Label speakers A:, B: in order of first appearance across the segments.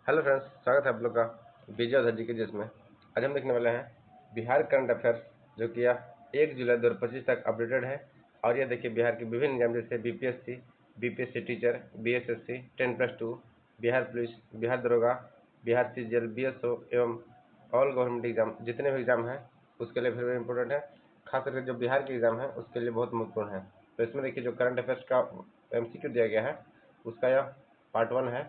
A: Hello friends, स्वागत है आप लोग का विजय उधर जी के जिसमें आज हम देखने वाले हैं बिहार करंट अफेयर्स, जो कि यह 1 जुलाई 2025 तक अपडेटेड है। और यह देखिए बिहार के विभिन्न एग्जाम जैसे BPSC teacher, BSSC 10+2, Bihar police, Bihar दरोगा, बिहार सीजीएल, बीएसओ एवं ऑल गवर्नमेंट एग्जाम जितने भी एग्जाम हैं उसके लिए वेरी इंपॉर्टेंट है। खास करके जो बिहार के एग्जाम है उसके लिए बहुत महत्वपूर्ण है। तो इसमें देखिए जो करंट अफेयर्स का एमसीक्यू दिया गया है उसका यह पार्ट 1 है।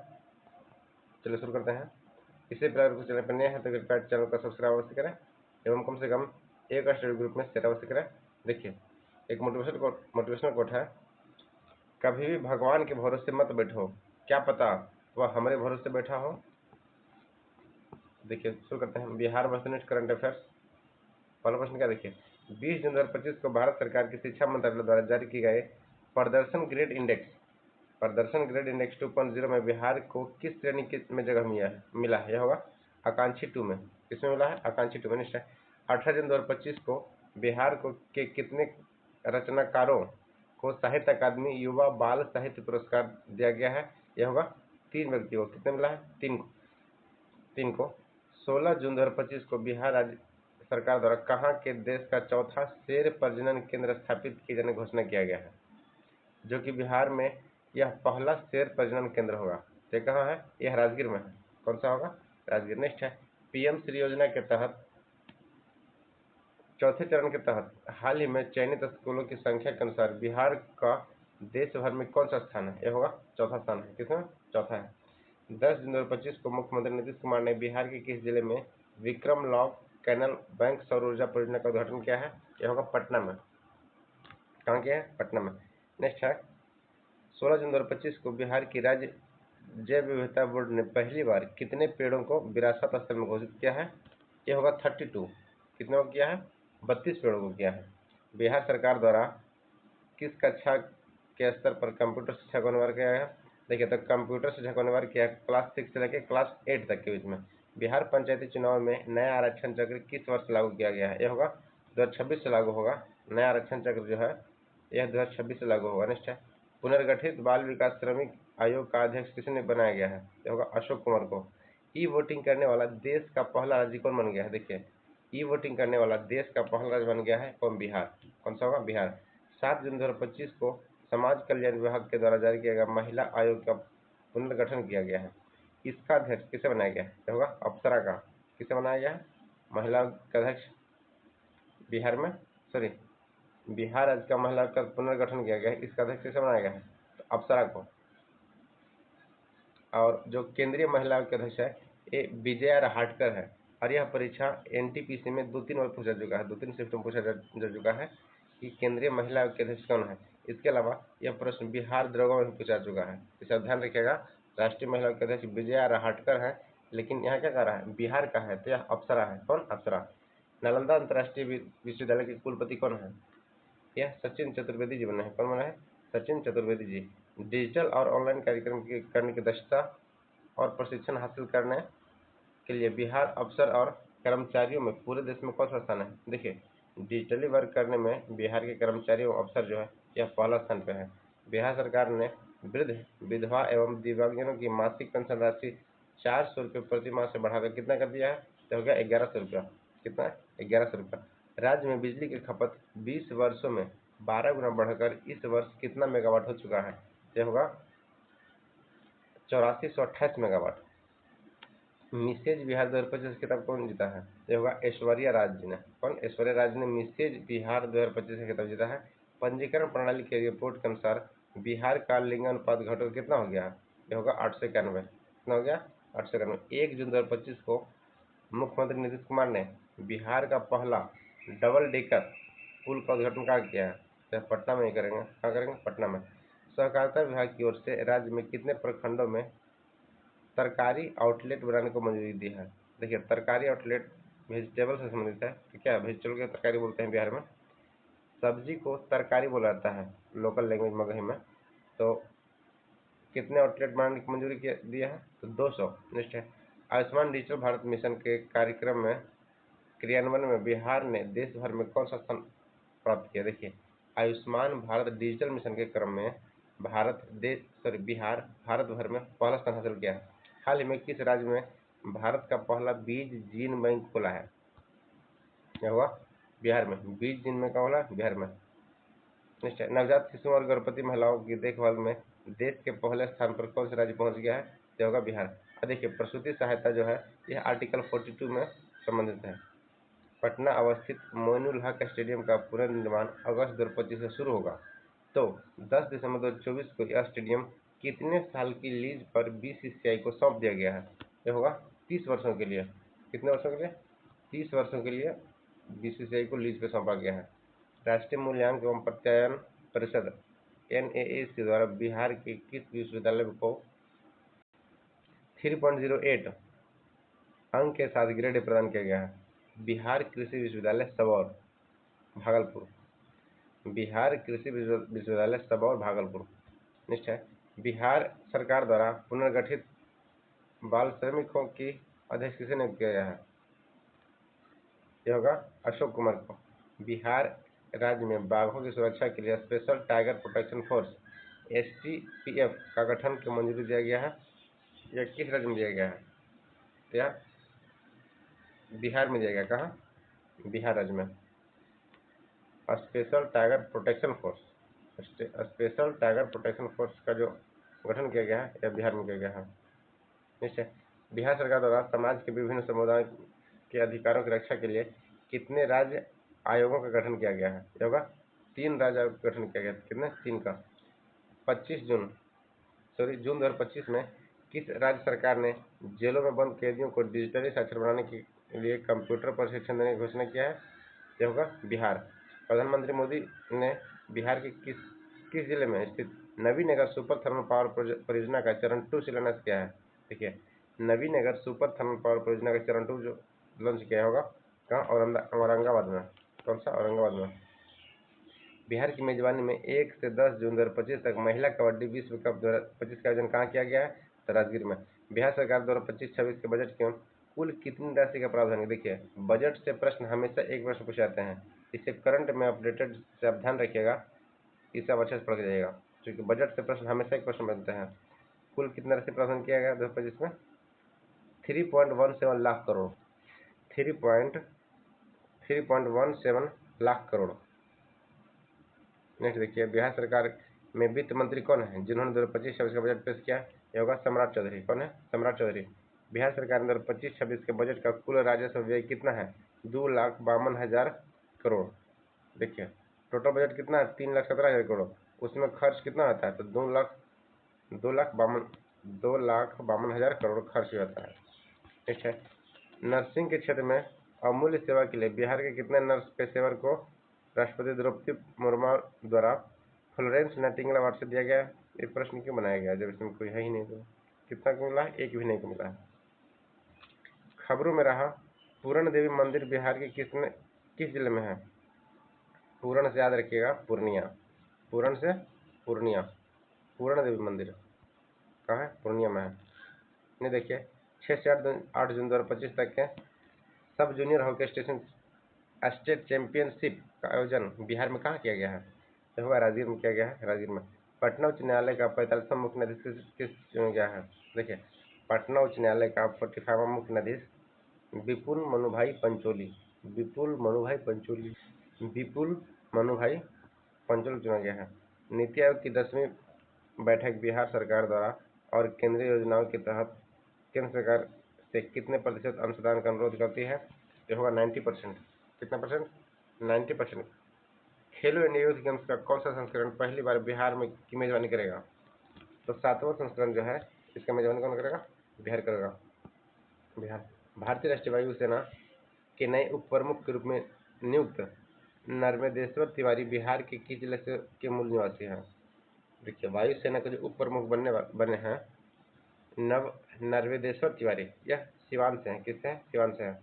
A: चलिए शुरू करते हैं। इसी प्रकार कुछ चैनल पर नए हैं तो कृपया चैनल को सब्सक्राइब अवश्य करें एवं कम से कम एक स्टडी ग्रुप में शेयर अवश्य करें। देखिए एक मोटिवेशनल कोट है, कभी भी भगवान के भरोसे मत बैठो, क्या पता वह हमारे भरोसे बैठा हो। देखिए शुरू करते हैं बिहार वस्तुनिष्ठ करंट अफेयर्स। पहला प्रश्न क्या, देखिए 20 जून 2025 को भारत सरकार की शिक्षा मंत्रालय द्वारा जारी किए गए प्रदर्शन ग्रेड इंडेक्स 2.0 में बिहार को किस श्रेणी में जगह मिला है? यह होगा आकांक्षी 2 में। किसमें मिला है? आकांक्षी 2 में। निश्चय 18 जून 2025 को बिहार को के कितने रचनाकारों को साहित्य अकादमी युवा बाल साहित्य पुरस्कार दिया गया है? यह होगा 3 व्यक्तियों को। कितने मिला है? 3 को। 16 जून 2025 को बिहार राज्य सरकार द्वारा कहाँ के देश का चौथा शेर प्रजनन केंद्र स्थापित किए जाने की घोषणा किया गया है? जो कि बिहार में यह पहला शेर प्रजनन केंद्र होगा। ये कहाँ है? यह राजगीर में है। कौन सा होगा? राजगीर। नेक्स्ट है पीएम श्री योजना के तहत चौथे चरण के तहत हाल ही में चयनित स्कूलों की संख्या के अनुसार बिहार का देश भर में कौन सा स्थान है? यह होगा चौथा स्थान है। किसमें? चौथा है। 10 जून 2025 को मुख्यमंत्री नीतीश कुमार ने बिहार के किस जिले में विक्रम लॉक कैनल बैंक सौर ऊर्जा परियोजना का उद्घाटन किया है? यह होगा पटना में। कहाँ किया है? पटना में। नेक्स्ट है 16 जून 2025 को बिहार की राज्य जैव विविधता बोर्ड ने पहली बार कितने पेड़ों को विरासत स्थल में घोषित किया है? यह होगा 32। कितने को किया है? 32 पेड़ों को किया है। बिहार सरकार द्वारा किस कक्षा के स्तर पर कंप्यूटर शिक्षा को अनिवार्य किया गया है? देखिए तो कंप्यूटर शिक्षा को अनिवार्य किया क्लास 6 से लेकर क्लास 8 तक के बीच में। बिहार पंचायती चुनाव में नया आरक्षण चक्र किस वर्ष लागू किया गया है? यह होगा 2026 से लागू होगा। नया आरक्षण चक्र जो है यह 2026 से लागू होगा। नेक्स्ट है पुनर्गठित बाल विकास श्रमिक आयोग का अध्यक्ष किसने बनाया गया है? यह होगा अशोक कुमार को। ई वोटिंग करने वाला देश का पहला राज्य कौन बन गया है? देखिए ई वोटिंग करने वाला देश का पहला राज्य बन गया है कौन? बिहार। कौन सा होगा? बिहार। 7 जून 2025 को समाज कल्याण विभाग के द्वारा जारी किया गया महिला आयोग का पुनर्गठन किया गया है। इसका अध्यक्ष किसे बनाया गया है? यह होगा अप्सरा का। किसे बनाया गया है? महिला का अध्यक्ष बिहार में बिहार राज्य का महिला का पुनर्गठन किया गया है। इसका अध्यक्ष किसे बनाया गया है? तो अप्सरा को। और जो केंद्रीय महिला आयोग के अध्यक्ष है ये विजया रहाटकर है। और यह परीक्षा एनटीपीसी में 2-3 बार पूछा चुका है, 2-3 शिफ्ट में पूछा जा चुका है कि केंद्रीय महिला आयोग के अध्यक्ष कौन है। इसके अलावा यह प्रश्न बिहार दरोगा में पूछा चुका है। इसे ध्यान रखिएगा। राष्ट्रीय महिला आयोग के अध्यक्ष विजया रहाटकर है, लेकिन यहाँ क्या कह रहा है? बिहार का है, तो यह अप्सरा है। कौन? अप्सरा। नालंदा अंतर्राष्ट्रीय विश्वविद्यालय के कुलपति कौन है? यह सचिन चतुर्वेदी जी बने हैं। कौन बना है? सचिन चतुर्वेदी जी। डिजिटल और ऑनलाइन कार्यक्रम करने की दक्षता और प्रशिक्षण हासिल करने के लिए बिहार अफसर और कर्मचारियों में पूरे देश में कौन सा स्थान है? देखिए डिजिटली वर्क करने में बिहार के कर्मचारियों अफसर जो है यह पहला स्थान पर है। बिहार सरकार ने वृद्ध, विधवा एवं दिव्यांगजनों की मासिक पेंशन राशि 400 रुपये प्रति माह से बढ़ाकर कितना कर दिया है? तो हो गया 1100 रुपया। कितना? 1100 रुपया। राज्य में बिजली की खपत 20 वर्षों में 12 गुना बढ़कर इस वर्ष कितना मेगावाट हो चुका है? यह होगा 8428 मेगावाट। मिसेज बिहार 2025 किताब कौन जीता है? यह होगा ऐश्वर्या राज जी ने। कौन? ऐश्वर्या राज ने मिसेज बिहार 2025 का खिताब जीता है। पंजीकरण प्रणाली की रिपोर्ट के अनुसार बिहार का लिंगानुपात घटकर कितना हो गया? यह होगा 891। कितना हो गया? 891। 1 जून 2025 को मुख्यमंत्री नीतीश कुमार ने बिहार का पहला डबल डेकर पुल का उद्घाटन कहाँ किया है? तो पटना में ही करेंगे। कहाँ करेंगे? पटना में। सहकारिता विभाग की ओर से राज्य में कितने प्रखंडों में तरकारी आउटलेट बनाने को मंजूरी दी है? देखिए तरकारी आउटलेट वेजिटेबल से संबंधित है, तो क्या वेजिटेबल की तरकारी बोलते हैं बिहार में। सब्जी को तरकारी बोला जाता है लोकल लैंग्वेज मगही में। तो कितने आउटलेट बनाने की मंजूरी दिया है? तो 200। नेक्स्ट है आयुष्मान डिजिटल भारत मिशन के कार्यक्रम में क्रियान्वयन में बिहार ने देश भर में कौन सा स्थान प्राप्त किया? देखिए आयुष्मान भारत डिजिटल मिशन के क्रम में बिहार भारत भर में पहला स्थान हासिल किया है। हाल ही में किस राज्य में भारत का पहला बीज जीन बैंक खुला है? क्या हुआ? बिहार में। बीज जीन में कहाँ खुला? बिहार में। नेक्स्ट है, नवजात शिशुओं और गर्भवती महिलाओं की देखभाल में देश के पहले स्थान पर कौन सा राज्य पहुंच गया है? तो होगा बिहार। अब देखिए, प्रसूति सहायता जो है यह आर्टिकल 42 में संबंधित है। पटना अवस्थित मोइनुल हक स्टेडियम का पुनर्निर्माण अगस्त 2025 से शुरू होगा। तो 10 दिसंबर 2024 को यह स्टेडियम कितने साल की लीज पर बीसीसीआई को सौंप दिया गया है? यह होगा 30 वर्षों के लिए। कितने वर्षों के लिए? 30 वर्षों के लिए बीसीसीआई को लीज पे सौंपा गया है। राष्ट्रीय मूल्यांकन एवं प्रत्यायन परिषद NAAC द्वारा बिहार के किस विश्वविद्यालय को 3.08 अंक के साथ ग्रेड प्रदान किया गया है? बिहार कृषि विश्वविद्यालय सबौर, भागलपुर। बिहार कृषि विश्वविद्यालय सबौर, भागलपुर। नेक्स्ट है, बिहार सरकार द्वारा पुनर्गठित बाल श्रमिकों की अध्यक्ष किसे नियुक्त किया गया है? यह होगा अशोक कुमार को। बिहार राज्य में बाघों की सुरक्षा के लिए special tiger protection force STPF का गठन की मंजूरी दिया गया है। यह किस राज्य में दिया गया है? या बिहार में दिया गया। कहाँ? बिहार राज्य में। Special tiger protection force, special tiger protection force का जो गठन किया गया है यह बिहार में किया गया है। नेक्स्ट है, बिहार सरकार द्वारा समाज के विभिन्न समुदायों के अधिकारों की रक्षा के लिए कितने राज्य आयोगों का गठन किया गया है? यह होगा 3 राज्य आयोग का गठन किया गया है। कितने? 3 का। 25 जून 2025 में किस राज्य सरकार ने जेलों में बंद कैदियों को डिजिटली साक्षर बनाने के लिए कंप्यूटर प्रशिक्षण देने की घोषणा किया है? यह होगा बिहार। प्रधानमंत्री मोदी ने बिहार के किस जिले में स्थित नवीनगर सुपर थर्मल पावर परियोजना का चरण 2 शिलान्यास किया है? देखिए, नवीनगर सुपर थर्मल पावर परियोजना का चरण 2 जो लॉन्च किया होगा कहाँ? औरंगाबाद में। कौन सा? औरंगाबाद में। बिहार की मेजबानी में 1 से 10 जून 2025 तक महिला कबड्डी विश्व कप 2025 का आयोजन कहाँ किया गया है? तो राजगीर में। बिहार सरकार 2025-26 के बजट के कुल कितनी राशि का प्रावधान है? देखिए, बजट से प्रश्न हमेशा एक प्रश्न पूछे जाते हैं, इसे करंट में अपडेटेड से आप ध्यान रखिएगा, इसे आप अच्छे से पढ़ के जाइएगा, क्योंकि बजट से प्रश्न हमेशा एक प्रश्न बनते हैं। कुल कितना राशि प्रावधान किया गया 2025 में? 3.17 लाख करोड़। 3.17 लाख करोड़। नेक्स्ट देखिए, बिहार सरकार में वित्त मंत्री कौन है जिन्होंने 2025-26 का बजट पेश किया? यह होगा सम्राट चौधरी। कौन है? सम्राट चौधरी। बिहार सरकार ने 2025-26 के बजट का कुल राजस्व व्यय कितना है? 2,52,000 करोड़। देखिए, टोटल बजट कितना है? 3,17,000 करोड़। उसमें खर्च कितना आता है? तो 2,52,000 करोड़ खर्च होता है। ठीक है, नर्सिंग के क्षेत्र में अमूल्य सेवा के लिए बिहार के कितने नर्स पेशेवर को राष्ट्रपति द्रौपदी मुर्मू द्वारा फ्लोरेंस नाइटिंगेल अवार्ड से दिया गया? ये प्रश्न क्यों बनाया गया जब इसमें कोई है ही नहीं? तो कितना को मिला है? एक भी नहीं को मिला है। खबरों में रहा पूर्ण देवी मंदिर बिहार के किस जिले में है? पूर्ण से याद रखिएगा, पूर्णिया। पूर्ण से पूर्णिया। पूर्ण देवी मंदिर कहाँ है? पूर्णिया में है। नहीं, देखिए, 6 से 8 जून 2025 तक के सब जूनियर हॉकी स्टेट चैंपियनशिप का आयोजन बिहार में कहाँ किया गया है? तो हुआ राजगीर में किया गया है। राजगीर में। पटना उच्च न्यायालय का 45वां मुख्य न्यायाधीश किस चुना गया है? देखिए, पटना उच्च न्यायालय का 45वां मुख्य न्यायाधीश विपुल मनुभाई पंचोली। विपुल मनुभाई पंचोली। विपुल मनुभाई पंचोली चुना गया है। नीति आयोग की 10वीं बैठक बिहार सरकार द्वारा और केंद्रीय योजनाओं के तहत केंद्र सरकार से कितने प्रतिशत अंशदान का अनुरोध करती है? ये होगा 90%। कितना परसेंट? 90%। खेलो इंडिया यूथ गेम्स का कौन सा संस्करण पहली बार बिहार में की मेजबानी करेगा? तो 7वां संस्करण जो है इसका मेजबानी कौन करेगा? बिहार करेगा। बिहार। भारतीय राष्ट्रीय वायु सेना के नए उप प्रमुख के रूप में नियुक्त नर्मदेश्वर तिवारी बिहार के किस जिले से के मूल निवासी हैं? देखिए, वायुसेना के जो उप प्रमुख बने हैं नर्मदेश्वर तिवारी, यह सिवान से हैं। किससे? सिवान से हैं।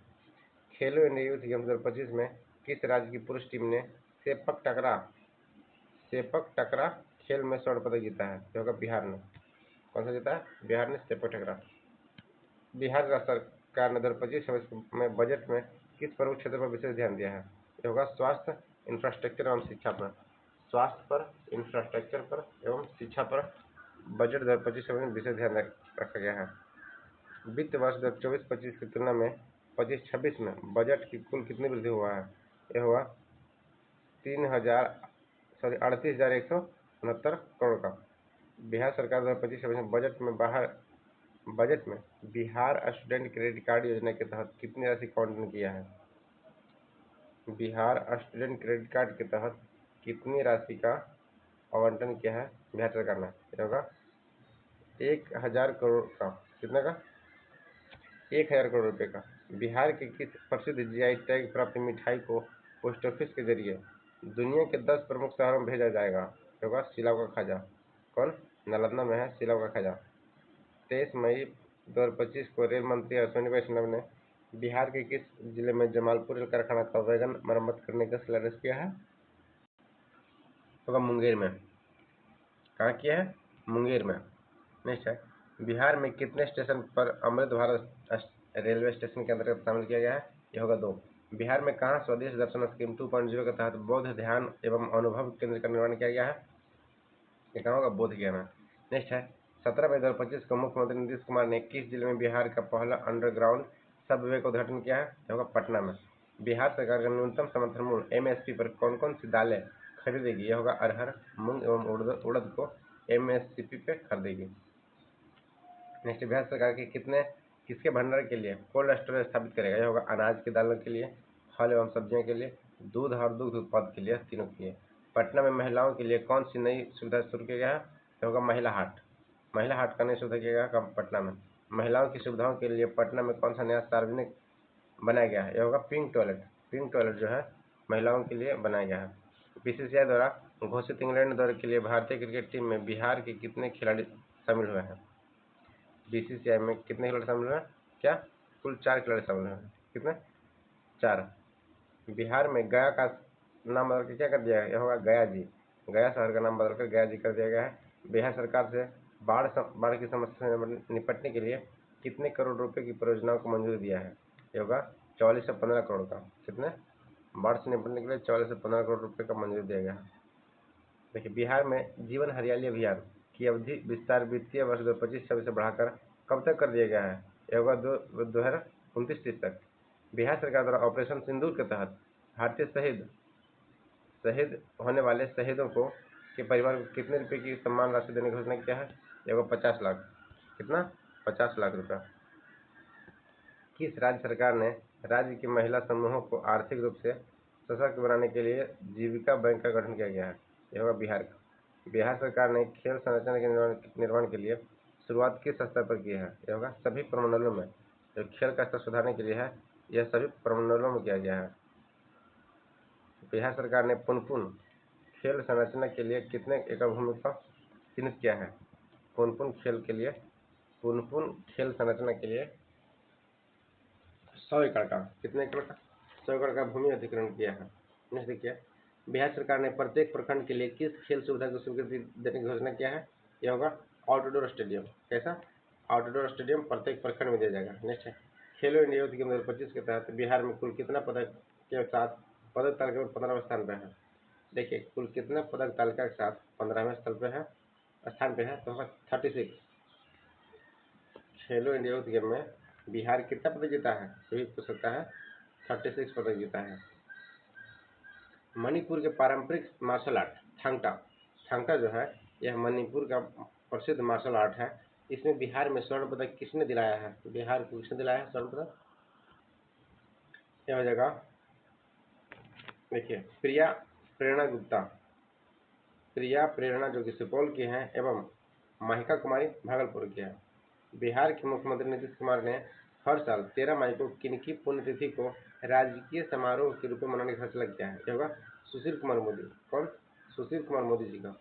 A: खेलो इंडिया यूथ गेम्स 2025 में किस राज्य की पुरुष टीम ने सेपक टकरा खेल में स्वर्ण पदक जीता है? तो होगा बिहार ने। कौन सा जीता है? बिहार ने सेपक टकरा। बिहार राज्य सरकार ने 2025 में बजट में किस प्रमुख क्षेत्र पर विशेष ध्यान दिया है? ये होगा स्वास्थ्य, इंफ्रास्ट्रक्चर एवं शिक्षा पर। स्वास्थ्य पर, इंफ्रास्ट्रक्चर पर एवं शिक्षा पर बजट 2025 में विशेष ध्यान रखा गया है। वित्त वर्ष 2024-25 की तुलना में 25-26 में बजट की कुल कितनी वृद्धि हुआ है? यह हुआ 38,169 करोड़ का। बिहार सरकार 2025-26 में बजट में बिहार स्टूडेंट क्रेडिट कार्ड योजना के तहत कितनी राशि का आवंटन किया है? बिहार स्टूडेंट क्रेडिट कार्ड के तहत कितनी राशि का आवंटन किया है बिहार सरकार ने? यह होगा 1,000 करोड़ का। कितना का? 1,000 करोड़ रुपए का। बिहार के किस प्रसिद्ध जीआई टैग प्राप्त मिठाई को पोस्ट ऑफिस के जरिए दुनिया के 10 प्रमुख शहरों में भेजा जाएगा? होगा सिलाव का खाजा। कौन? नालंदा में है सिलाव का खाजा। 23 मई 2025 को रेल मंत्री अश्विनी वैष्णव ने बिहार के किस जिले में जमालपुर रेल कारखाना का वैगन मरम्मत करने का शिलान्यास किया है? होगा मुंगेर में। कहाँ किया है? मुंगेर में। नेक्स्ट है, बिहार में कितने स्टेशन पर अमृत भारत रेलवे स्टेशन के अंतर्गत शामिल किया गया है? यह होगा 2। बिहार में कहाँ स्वदेश दर्शन स्कीम 2.0 के तहत बौद्ध ध्यान एवं अनुभव केंद्र का निर्माण किया गया है? ये कहाँ होगा? बोध गया में। नेक्स्ट है, 17 मई 2025 को मुख्यमंत्री नीतीश कुमार ने किस जिले में बिहार का पहला अंडरग्राउंड सबवे का उद्घाटन किया है? यह होगा पटना में। बिहार सरकार का न्यूनतम समर्थन मूल्य MSP पर कौन कौन सी दालें खरीदेगी? यह होगा अरहर, मूंग एवं उड़द को MSP पे खरीदेगी। नेक्स्ट, बिहार सरकार के किसके भंडार के लिए कोल्ड स्टोरेज स्थापित करेगा? यह होगा अनाज की दालों के लिए, फल एवं सब्जियों के लिए, दूध और दुग्ध उत्पाद के लिए, तीनों के लिए। पटना में महिलाओं के लिए कौन सी नई सुविधा शुरू किया गया है? यह होगा महिला हाट। महिला हाट का नई सुविधा किया गया है पटना में। महिलाओं की सुविधाओं के लिए पटना में कौन सा नया सार्वजनिक बनाया गया है? यह होगा पिंक टॉयलेट। पिंक टॉयलेट जो है महिलाओं के लिए बनाया गया है। BCCI द्वारा घोषित इंग्लैंड दौरे के लिए भारतीय क्रिकेट टीम में बिहार के कितने खिलाड़ी शामिल हुए हैं? BCCI में कितने खिलाड़ी शामिल हुए हैं? क्या? कुल 4 खिलाड़ी शामिल हुए हैं। कितने? 4। बिहार में गया का नाम बदल के क्या कर दिया गया? यह होगा गया जी। गया शहर का नाम बदलकर गया जी कर दिया गया है। बिहार सरकार से बाढ़ की समस्या से निपटने के लिए कितने करोड़ रुपए की परियोजनाओं को मंजूरी दिया है? यह होगा 44 से 15 करोड़ का। कितने? बाढ़ से निपटने के लिए 44 से 15 करोड़ रुपए का मंजूरी दिया गया है। देखिए, बिहार में जीवन हरियाली अभियान की अवधि विस्तार वित्तीय वर्ष 2025-26 से बढ़ाकर कब तक कर दिया गया है? यह होगा 2029-30 तक। बिहार सरकार द्वारा ऑपरेशन सिंदूर के तहत भारतीय शहीद होने वाले शहीदों को के परिवार को कितने रुपए की सम्मान राशि देने की घोषणा किया है? यह होगा 50 लाख। कितना? 50 लाख रुपया। किस राज्य सरकार ने राज्य की महिला समूहों को आर्थिक रूप से सशक्त बनाने के लिए जीविका बैंक का गठन किया गया है? यह होगा बिहार का। बिहार सरकार ने खेल संरचना के निर्माण के लिए शुरुआत किस स्तर पर की है? यह होगा सभी प्रमंडलों में। जो खेल का स्तर सुधारने के लिए है, यह सभी प्रमंडलों में किया गया है। बिहार सरकार ने पुनपुन खेल संरचना के लिए कितने एकड़ भूमि का चिन्हित किया है? पुनपुन खेल संरचना के लिए 100 एकड़ का। कितने एकड़ का? 100 एकड़ का भूमि अधिग्रहण किया है। नेक्स्ट देखिए, बिहार सरकार ने प्रत्येक प्रखंड के लिए किस खेल सुविधा को स्वीकृति देने की घोषणा किया है? यह होगा आउटडोर स्टेडियम। कैसा? आउटडोर स्टेडियम प्रत्येक प्रखंड में दिया जाएगा। नेक्स्ट है, खेलो इंडिया यूथ गेम 2025 के तहत बिहार में कुल कितना पदक के साथ पदक तालिका में 15वें स्थान पर है? देखिए, कुल कितना पदक तालिका के साथ 15वें स्थान पे है? तो होगा 36। खेलो इंडिया यूथ गेम में बिहार कितना पदक जीता है? ये भी पूछ सकता है। 36 पदक जीता है। मणिपुर के पारंपरिक मार्शल आर्ट थांगटा जो है, यह मणिपुर का प्रसिद्ध मार्शल आर्ट है। इसमें बिहार में स्वर्ण पदक किसने दिलाया है? बिहार को किसने दिलाया है स्वर्ण पदक? यह हो जाएगा, देखिए, प्रिया प्रेरणा जो कि सुपौल की हैं एवं महिका कुमारी भागलपुर की है। बिहार के मुख्यमंत्री नीतीश कुमार ने हर साल 13 मई को किनकी पुण्यतिथि को राजकीय समारोह के रूप में मनाने का फैसला किया है? होगा सुशील कुमार मोदी। कौन? सुशील कुमार मोदी जी का।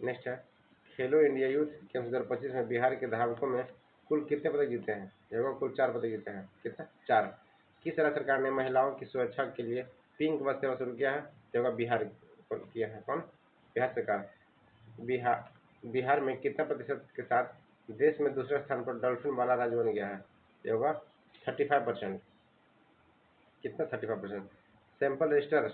A: नेक्स्ट है, खेलो इंडिया यूथ गेम्स 2025 में बिहार के धावकों में कुल कितने पदक जीते हैं? होगा कुल 4 पदक जीते हैं। कितना? 4। किस राज्य सरकार ने महिलाओं की सुरक्षा के लिए पिंक बस सेवा शुरू किया है? होगा बिहार किया है। कौन? बिहार सरकार। बिहार में कितना प्रतिशत के साथ देश में दूसरे स्थान पर डॉल्फिन वाला राज्य बन गया है? ये होगा 35%। कितना? 35%। सैंपल रजिस्टर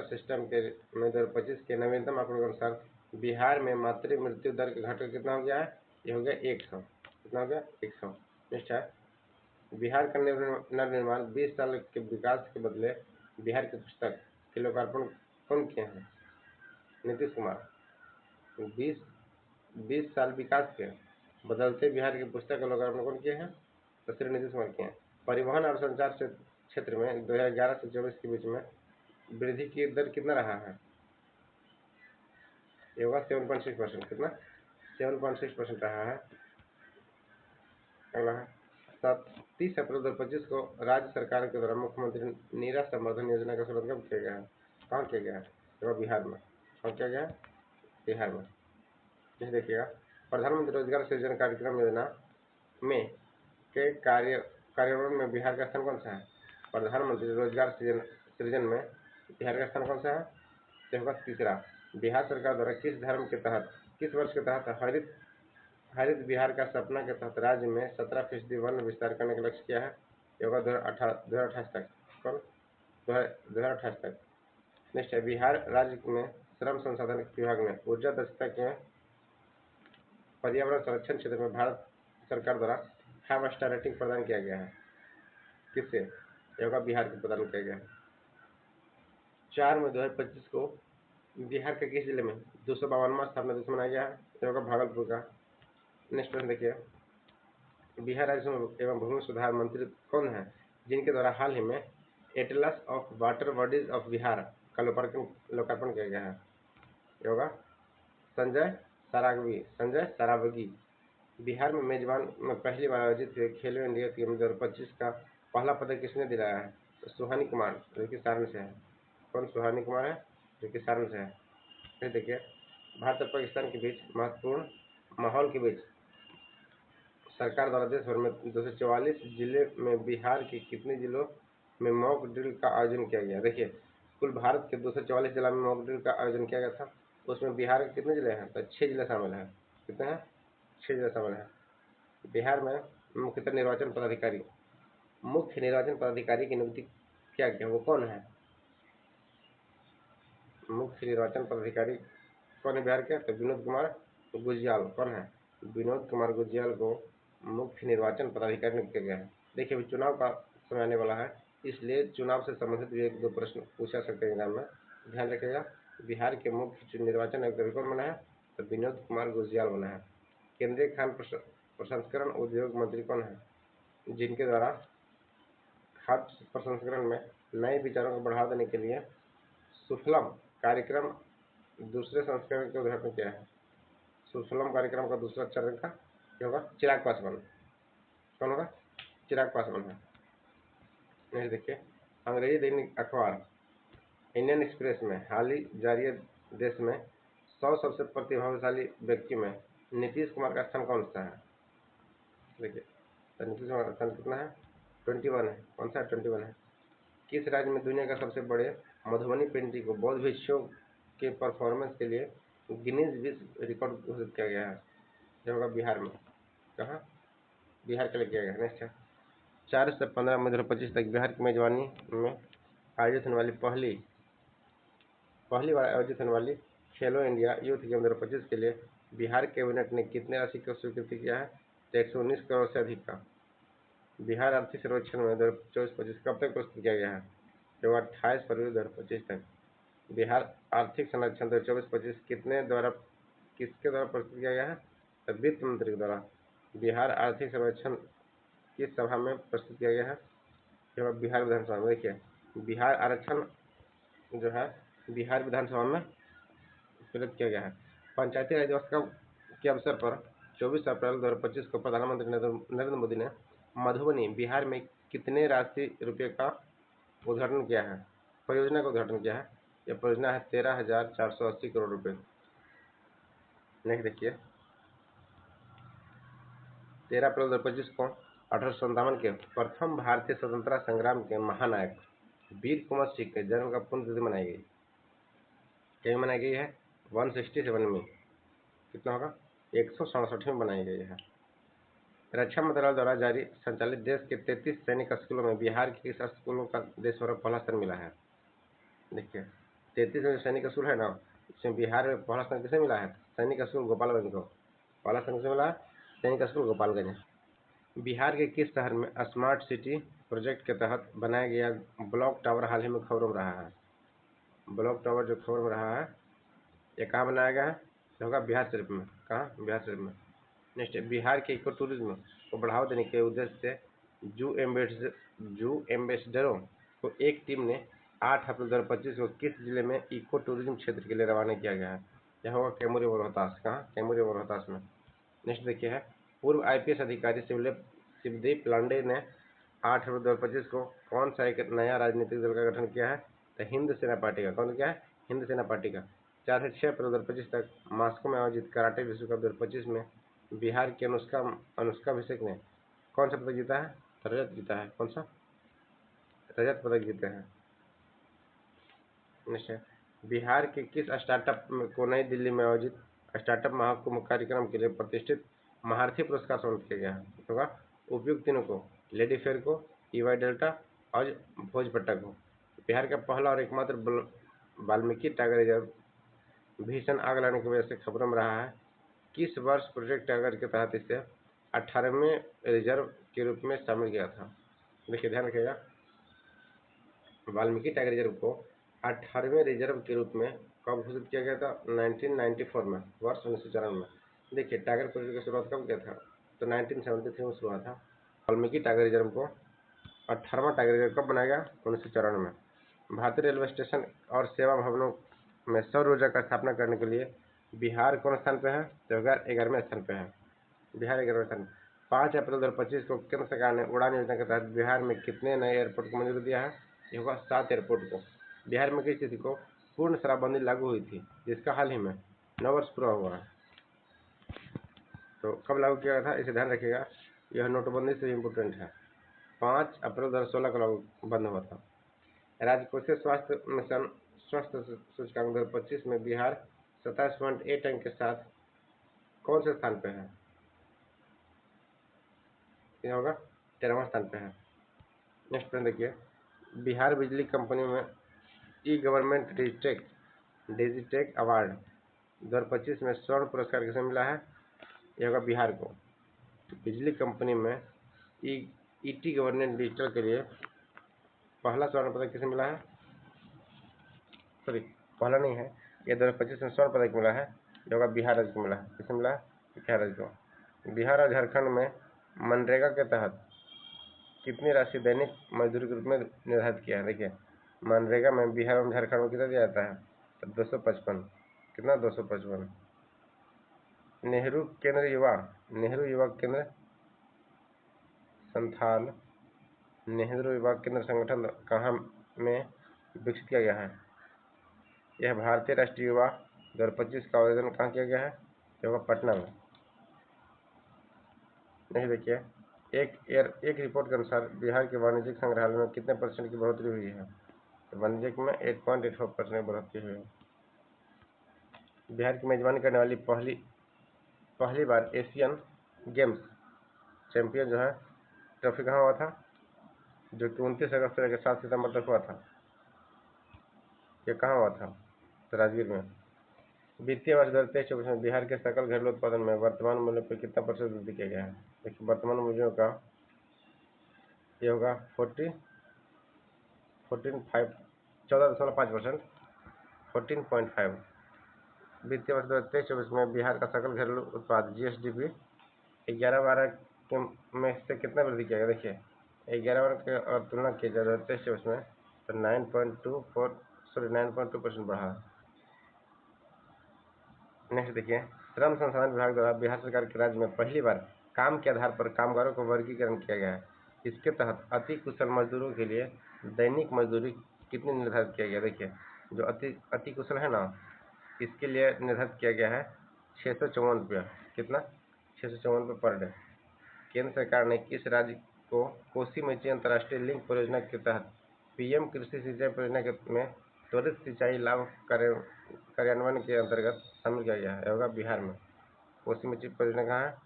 A: सिस्टम के में 2025 के नवीनतम आंकड़ों के अनुसार बिहार में मातृ मृत्यु दर का घटकर कितना हो गया है? ये हो गया 100। कितना हो गया 100। नेक्स्ट है बिहार का नवनिर्माण 20 साल के विकास के बदले बिहार की पुस्तक के लोकार्पण कौन किए हैं? नीतीश कुमार। 20 साल विकास के बदलते बिहार की पुस्तक का लोकार्पण कौन किए हैं? तो श्री नीतीश कुमार किए हैं। परिवहन और संचार क्षेत्र में 2011 से 24 के बीच में वृद्धि की दर कितना रहा है? ये होगा 7.6%। कितना? 7.6% रहा है। अगला है 30 अप्रैल 2025 को राज्य सरकार के द्वारा मुख्यमंत्री नीरा संवर्धन योजना का शुभारंभ कब किया गया है? कहाँ किया गया है? तो बिहार में। कहाँ किया गया है? बिहार में। ये देखिएगा प्रधानमंत्री रोजगार सृजन कार्यक्रम योजना में के कार्यान्वयन में बिहार का स्थान कौन सा है? प्रधानमंत्री रोजगार सृजन में बिहार का स्थान कौन सा है? तो होगा तीसरा। बिहार सरकार द्वारा किस वर्ष के तहत हरित बिहार का सपना के तहत राज्य में 17% वन विस्तार करने का लक्ष्य किया है? ये होगा 2028 तक। कौन? 2028 तक। नेक्स्ट है बिहार राज्य में श्रम संसाधन विभाग में ऊर्जा दक्षता के पर्यावरण संरक्षण क्षेत्र में भारत सरकार द्वारा 5 स्टार रेटिंग प्रदान किया गया है। किससे? ये होगा बिहार को प्रदान किया गया है। 4 मई 2025 को बिहार के किस जिले में 252वां स्थापना दिवस मनाया गया है? ये होगा भागलपुर का। नेक्स्ट प्रश्न देखिए बिहार राज्य एवं भूमि सुधार मंत्री कौन है जिनके द्वारा हाल ही में Atlas of water bodies of Bihar का लोकार्पण किया गया है? ये होगा संजय सरावगी। बिहार में मेजबान में पहली बार आयोजित हुए खेलो इंडिया गेम 2025 का पहला पदक किसने दिलाया है? तो सुहानी कुमार जो कि सारण से है। कौन? सुहानी कुमार है जो कि सारण से है। फिर देखिए भारत और पाकिस्तान के बीच महत्वपूर्ण माहौल के बीच सरकार द्वारा देश भर में 244 जिले में बिहार के कितने जिलों में मॉक ड्रिल का आयोजन किया गया? देखिए कुल भारत के 244 जिला में मॉक ड्रिल का आयोजन किया गया था। उसमें बिहार के कितने जिले हैं? तो 6 जिले शामिल हैं। कितने हैं? 6 जिले शामिल हैं। बिहार में मुख्य निर्वाचन पदाधिकारी की नियुक्ति क्या किया? वो कौन है? मुख्य निर्वाचन पदाधिकारी कौन है बिहार के? तो विनोद कुमार गुजियाल। कौन है? विनोद कुमार गुजियाल को मुख्य निर्वाचन पदाधिकारी नियुक्त किया गया है। देखिए अभी चुनाव का समय आने वाला है इसलिए चुनाव से संबंधित भी 1-2 प्रश्न पूछा सकते हैं एग्जाम में। ध्यान रखिएगा बिहार के मुख्य निर्वाचन आयुक्त कौन बना है? तो विनोद कुमार गुजियाल बना है। केंद्रीय खान प्रसंस्करण उद्योग मंत्री कौन है जिनके द्वारा खाद्य प्रसंस्करण में नए विचारों को बढ़ावा देने के लिए सुफलम कार्यक्रम दूसरे संस्करण का उद्घाटन किया है? सुफलम कार्यक्रम का दूसरा चरण का क्या होगा? चिराग पासवान। कौन होगा? चिराग पासवान है। नेक्स्ट देखिए अंग्रेजी दैनिक अखबार इंडियन एक्सप्रेस में हाल ही जारी देश में 100 सबसे प्रतिभाशाली व्यक्ति में नीतीश कुमार का स्थान कौन सा है? देखिए तो नीतीश कुमार का स्थान कितना है? 21 है। कौन सा? 21 है। किस राज्य में दुनिया का सबसे बड़े मधुबनी पेंटिंग को बौद्ध भिक्षुओं के परफॉर्मेंस के लिए गिनीज विश्व रिकॉर्ड घोषित किया गया है? जो होगा बिहार में। कहाँ? बिहार के लिए किया गया। नेक्स्ट है 4 से 15 मई 2025 तक बिहार की मेजबानी में आयोजित होने वाली पहली बार आयोजित होने वाली खेलो इंडिया यूथ गेम 2025 के लिए बिहार कैबिनेट ने कितने राशि का स्वीकृति किया है? तो 119 करोड़ से अधिक का। बिहार आर्थिक सर्वेक्षण में 2024-25 कब तक प्रस्तुत किया गया है? जो 28 फरवरी 2025 तक। बिहार आर्थिक संरक्षण 2024-25 किसके द्वारा प्रस्तुत किया गया है? तो वित्त मंत्री के द्वारा बिहार आर्थिक सर्वेक्षण किस सभा में प्रस्तुत किया गया है? जो बिहार विधानसभा में। देखिए बिहार आरक्षण जो है बिहार विधानसभा में प्रस्तुत किया गया है। पंचायती राज दिवस के अवसर पर 24 अप्रैल 2025 को प्रधानमंत्री नरेंद्र मोदी ने मधुबनी बिहार में कितने राशि रुपये का उद्घाटन किया है? परियोजना का उद्घाटन किया है। यह परियोजना है 13,480 करोड़ रुपए। नेक्स्ट देखिए 13 अप्रैल 2025 को 1857 के प्रथम भारतीय स्वतंत्रता संग्राम के महानायक वीर कुंवर सिंह के जन्म का पुण्यतिथि मनाई गई। क्या मनाई गई है? 167 में। कितना होगा? 167 में बनाई गई है। रक्षा मंत्रालय द्वारा जारी संचालित देश के 33 सैनिक स्कूलों में बिहार के किस स्कूलों का देश भर पहला स्थान मिला है? देखिए 33 सैनिक स्कूल है ना इसमें बिहार में पहला स्थान किसे मिला है? सैनिक स्कूल गोपालगंज को पहला स्थान किसे मिला है? सैनिक स्कूल गोपालगंज। बिहार के किस शहर में स्मार्ट सिटी प्रोजेक्ट के तहत बनाया गया ब्लॉक टावर हाल ही में खबरों में रहा है? ब्लॉक टावर जो खबर में रहा है ये कहाँ बनाया गया है? ये होगा बिहार शरीफ में। कहाँ? बिहार शरीफ में। नेक्स्ट, बिहार के इको टूरिज्म को बढ़ावा देने के उद्देश्य से जू एम्बेसडरों को एक टीम ने 8 अप्रैल 2025 को किस जिले में इको टूरिज्म क्षेत्र के लिए रवाना किया गया है? यह होगा कैमूर और रोहतास। कहाँ? कैमूर और रोहतास में। नेक्स्ट देखिए है, पूर्व आईपीएस अधिकारी शिवदीप लांडे ने 8 अप्रैल 2025 को कौन सा एक नया राजनीतिक दल का गठन किया है? तो हिंद सेना पार्टी का। कौन क्या है? हिंद सेना पार्टी का। 4 से 6 अप्रैल 2025 तक मॉस्को में आयोजित कराटे विश्व कप 2025 में बिहार की अनुष्का अभिषेक ने कौन सा पदक जीता है? रजत जीता है। कौन सा? रजत पदक जीते हैं। निश्चय। बिहार के किस स्टार्टअप को नई दिल्ली में आयोजित स्टार्टअप महाकुंभ कार्यक्रम के लिए प्रतिष्ठित महारथी पुरस्कार समर्पित किया गया है? होगा उपयुक्त तीनों को, लेडी फेयर को, ईवाई डेल्टा और भोजपट्टा को। बिहार का पहला और एकमात्र वाल्मीकि टाइगर रिजर्व भीषण आग लगने की वजह से खबरों में रहा है। किस वर्ष प्रोजेक्ट टाइगर के तहत इसे 18वें रिजर्व के रूप में शामिल किया था? देखिए ध्यान रखिएगा, वाल्मीकि टाइगर रिजर्व को 18वें रिजर्व के रूप में कब घोषित किया गया था? 1994 में, वर्ष 1994 में। देखिए टाइगर प्रोजेक्ट की शुरुआत कब किया था? तो 1973 में शुरू हुआ था। वाल्मीकि टाइगर रिजर्व को 18वां टाइगर रिजर्व कब बनाया गया? 1994 में। भारतीय रेलवे स्टेशन और सेवा भवनों में सौर ऊर्जा का स्थापना करने के लिए बिहार कौन स्थान पे है? तो 11वें स्थान पे है। बिहार 11वें स्थान। 5 अप्रैल 2025 को केंद्र सरकार ने उड़ान योजना के तहत बिहार में कितने नए एयरपोर्ट को मंजूरी दिया है? ये होगा 7 एयरपोर्ट को। बिहार में किस तिथि को पूर्ण शराबबंदी लागू हुई थी, जिसका हाल ही में 9 वर्ष पूरा हुआ है? तो कब लागू किया गया था? इसे ध्यान रखिएगा, यह नोटबंदी से इम्पोर्टेंट है। 5 अप्रैल 2016 को लागू बंद हुआ था। राजकोषीय स्वास्थ्य मिशन स्वास्थ्य सूचकांक 2025 में बिहार 27.8 अंक के साथ कौन से स्थान पे है? यह होगा 13वां स्थान पे है। नेक्स्ट प्रश्न देखिए, बिहार बिजली कंपनी में ई गवर्नमेंट डिजिटेक अवार्ड 2025 में स्वर्ण पुरस्कार किसे मिला है? यह होगा बिहार को। बिजली कंपनी में ईटी गवर्नेंस डिजिटल के लिए पहला स्वर्ण पदक किसे मिला है? सॉरी, पहला नहीं है, यह 2025 में स्वर्ण पदक मिला है। यह होगा बिहार राज्य को मिला है। किसे मिला है? बिहार राज्य को। बिहार और झारखंड में मनरेगा के तहत कितनी राशि दैनिक मजदूरी के रूप में निर्धारित किया है? देखिए मनरेगा में बिहार और झारखंड में कितना दिया जाता है? तो 255। कितना? 255। नेहरू युवा केंद्र संथाल नेहरू युवा केंद्र संगठन कहाँ में विकसित किया गया है? यह भारतीय राष्ट्रीय युवा 2025 का आयोजन कहाँ किया गया है? यह होगा पटना में। नहीं देखिए, एक रिपोर्ट के अनुसार बिहार के वाणिज्यिक संग्रहालय में कितने % की बढ़ोतरी हुई है? तो वाणिज्यिक में 8.84% की बढ़ोतरी हुई है। बिहार की मेजबानी करने वाली पहली बार एशियन गेम्स चैंपियन जो है ट्रॉफी कहाँ हुआ था? जो कि 29 अगस्त से लेकर 7 सितंबर तक हुआ था। ये कहाँ हुआ था? तो राजगीर में। वित्तीय वर्ष 2023-24 में बिहार के सकल घरेलू उत्पादन में वर्तमान मूल्य पर कितना % वृद्धि किया गया है? देखिए वर्तमान मूल्यों का ये होगा 14.5%। 14.5। वित्तीय वर्ष 2023-24 में बिहार का सकल घरेलू उत्पाद GSDP 11-12 में से कितना वृद्धि किया गया? देखिए 11 के और तुलना की जाए 2023-24 में तो 9.2% बढ़ा। नेक्स्ट देखिए, श्रम संसाधन विभाग द्वारा बिहार सरकार के राज्य में पहली बार काम के आधार पर कामगारों को वर्गीकरण किया गया है। इसके तहत अति कुशल मजदूरों के लिए दैनिक मजदूरी कितनी निर्धारित किया गया? देखिए जो अति कुशल है ना, इसके लिए निर्धारित किया गया है 654 रुपया। कितना? 654 रुपये पर डे। केंद्र सरकार ने किस राज्य को कोसी मेची अंतर्राष्ट्रीय लिंक परियोजना के तहत PM कृषि सिंचाई परियोजना में त्वरित सिंचाई लाभ कार्यान्वयन के अंतर्गत शामिल किया गया है? होगा बिहार में। कोसी मेची परियोजना कहाँ है?